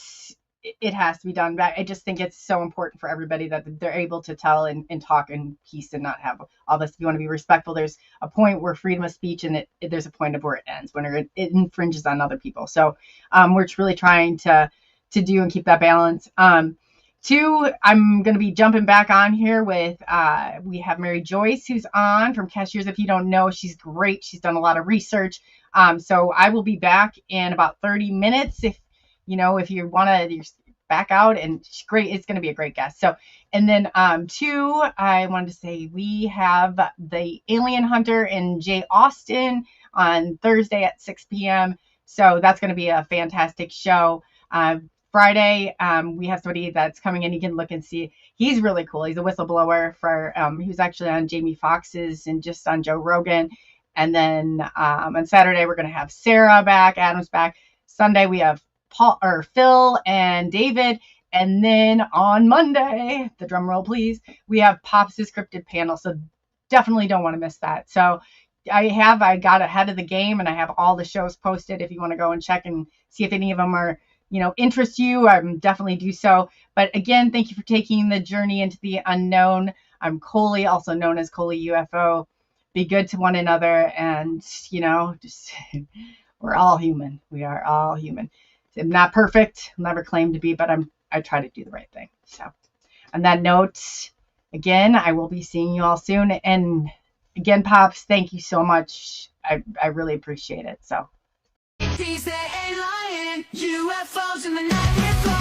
S3: It has to be done. But I just think it's so important for everybody that they're able to tell and talk in peace and not have all this. If you want to be respectful, there's a point where freedom of speech and there's a point of where it ends, when it infringes on other people. So we're really trying to do and keep that balance. Two, I'm going to be jumping back on here with, we have Mary Joyce, who's on from Cashiers. If you don't know, she's great. She's done a lot of research. So I will be back in about 30 minutes. If you want to back out, and she's great. It's going to be a great guest. So, and then two, I wanted to say we have the Alien Hunter and Jay Austen on Thursday at 6 p.m. So that's going to be a fantastic show. Friday, we have somebody that's coming in. You can look and see. He's really cool. He's a whistleblower for, he was actually on Jamie Foxx's and just on Joe Rogan. And then on Saturday, we're going to have Sarah back, Adam's back. Sunday, we have Phil and David. And then on Monday, the drum roll, please, we have Pops' Scripted panel. So definitely don't want to miss that. So I got ahead of the game, and I have all the shows posted if you want to go and check and see if any of them are interests you, definitely do so. But again, thank you for taking the journey into the unknown. I'm Coley, also known as ColeyUFO. Be good to one another, and just we're all human. We are all human. I'm not perfect. I'll never claim to be, but I try to do the right thing. So on that note, again, I will be seeing you all soon. And again, Pops, thank you so much. I really appreciate it. So
S1: These they ain't lying. UFOs in the night.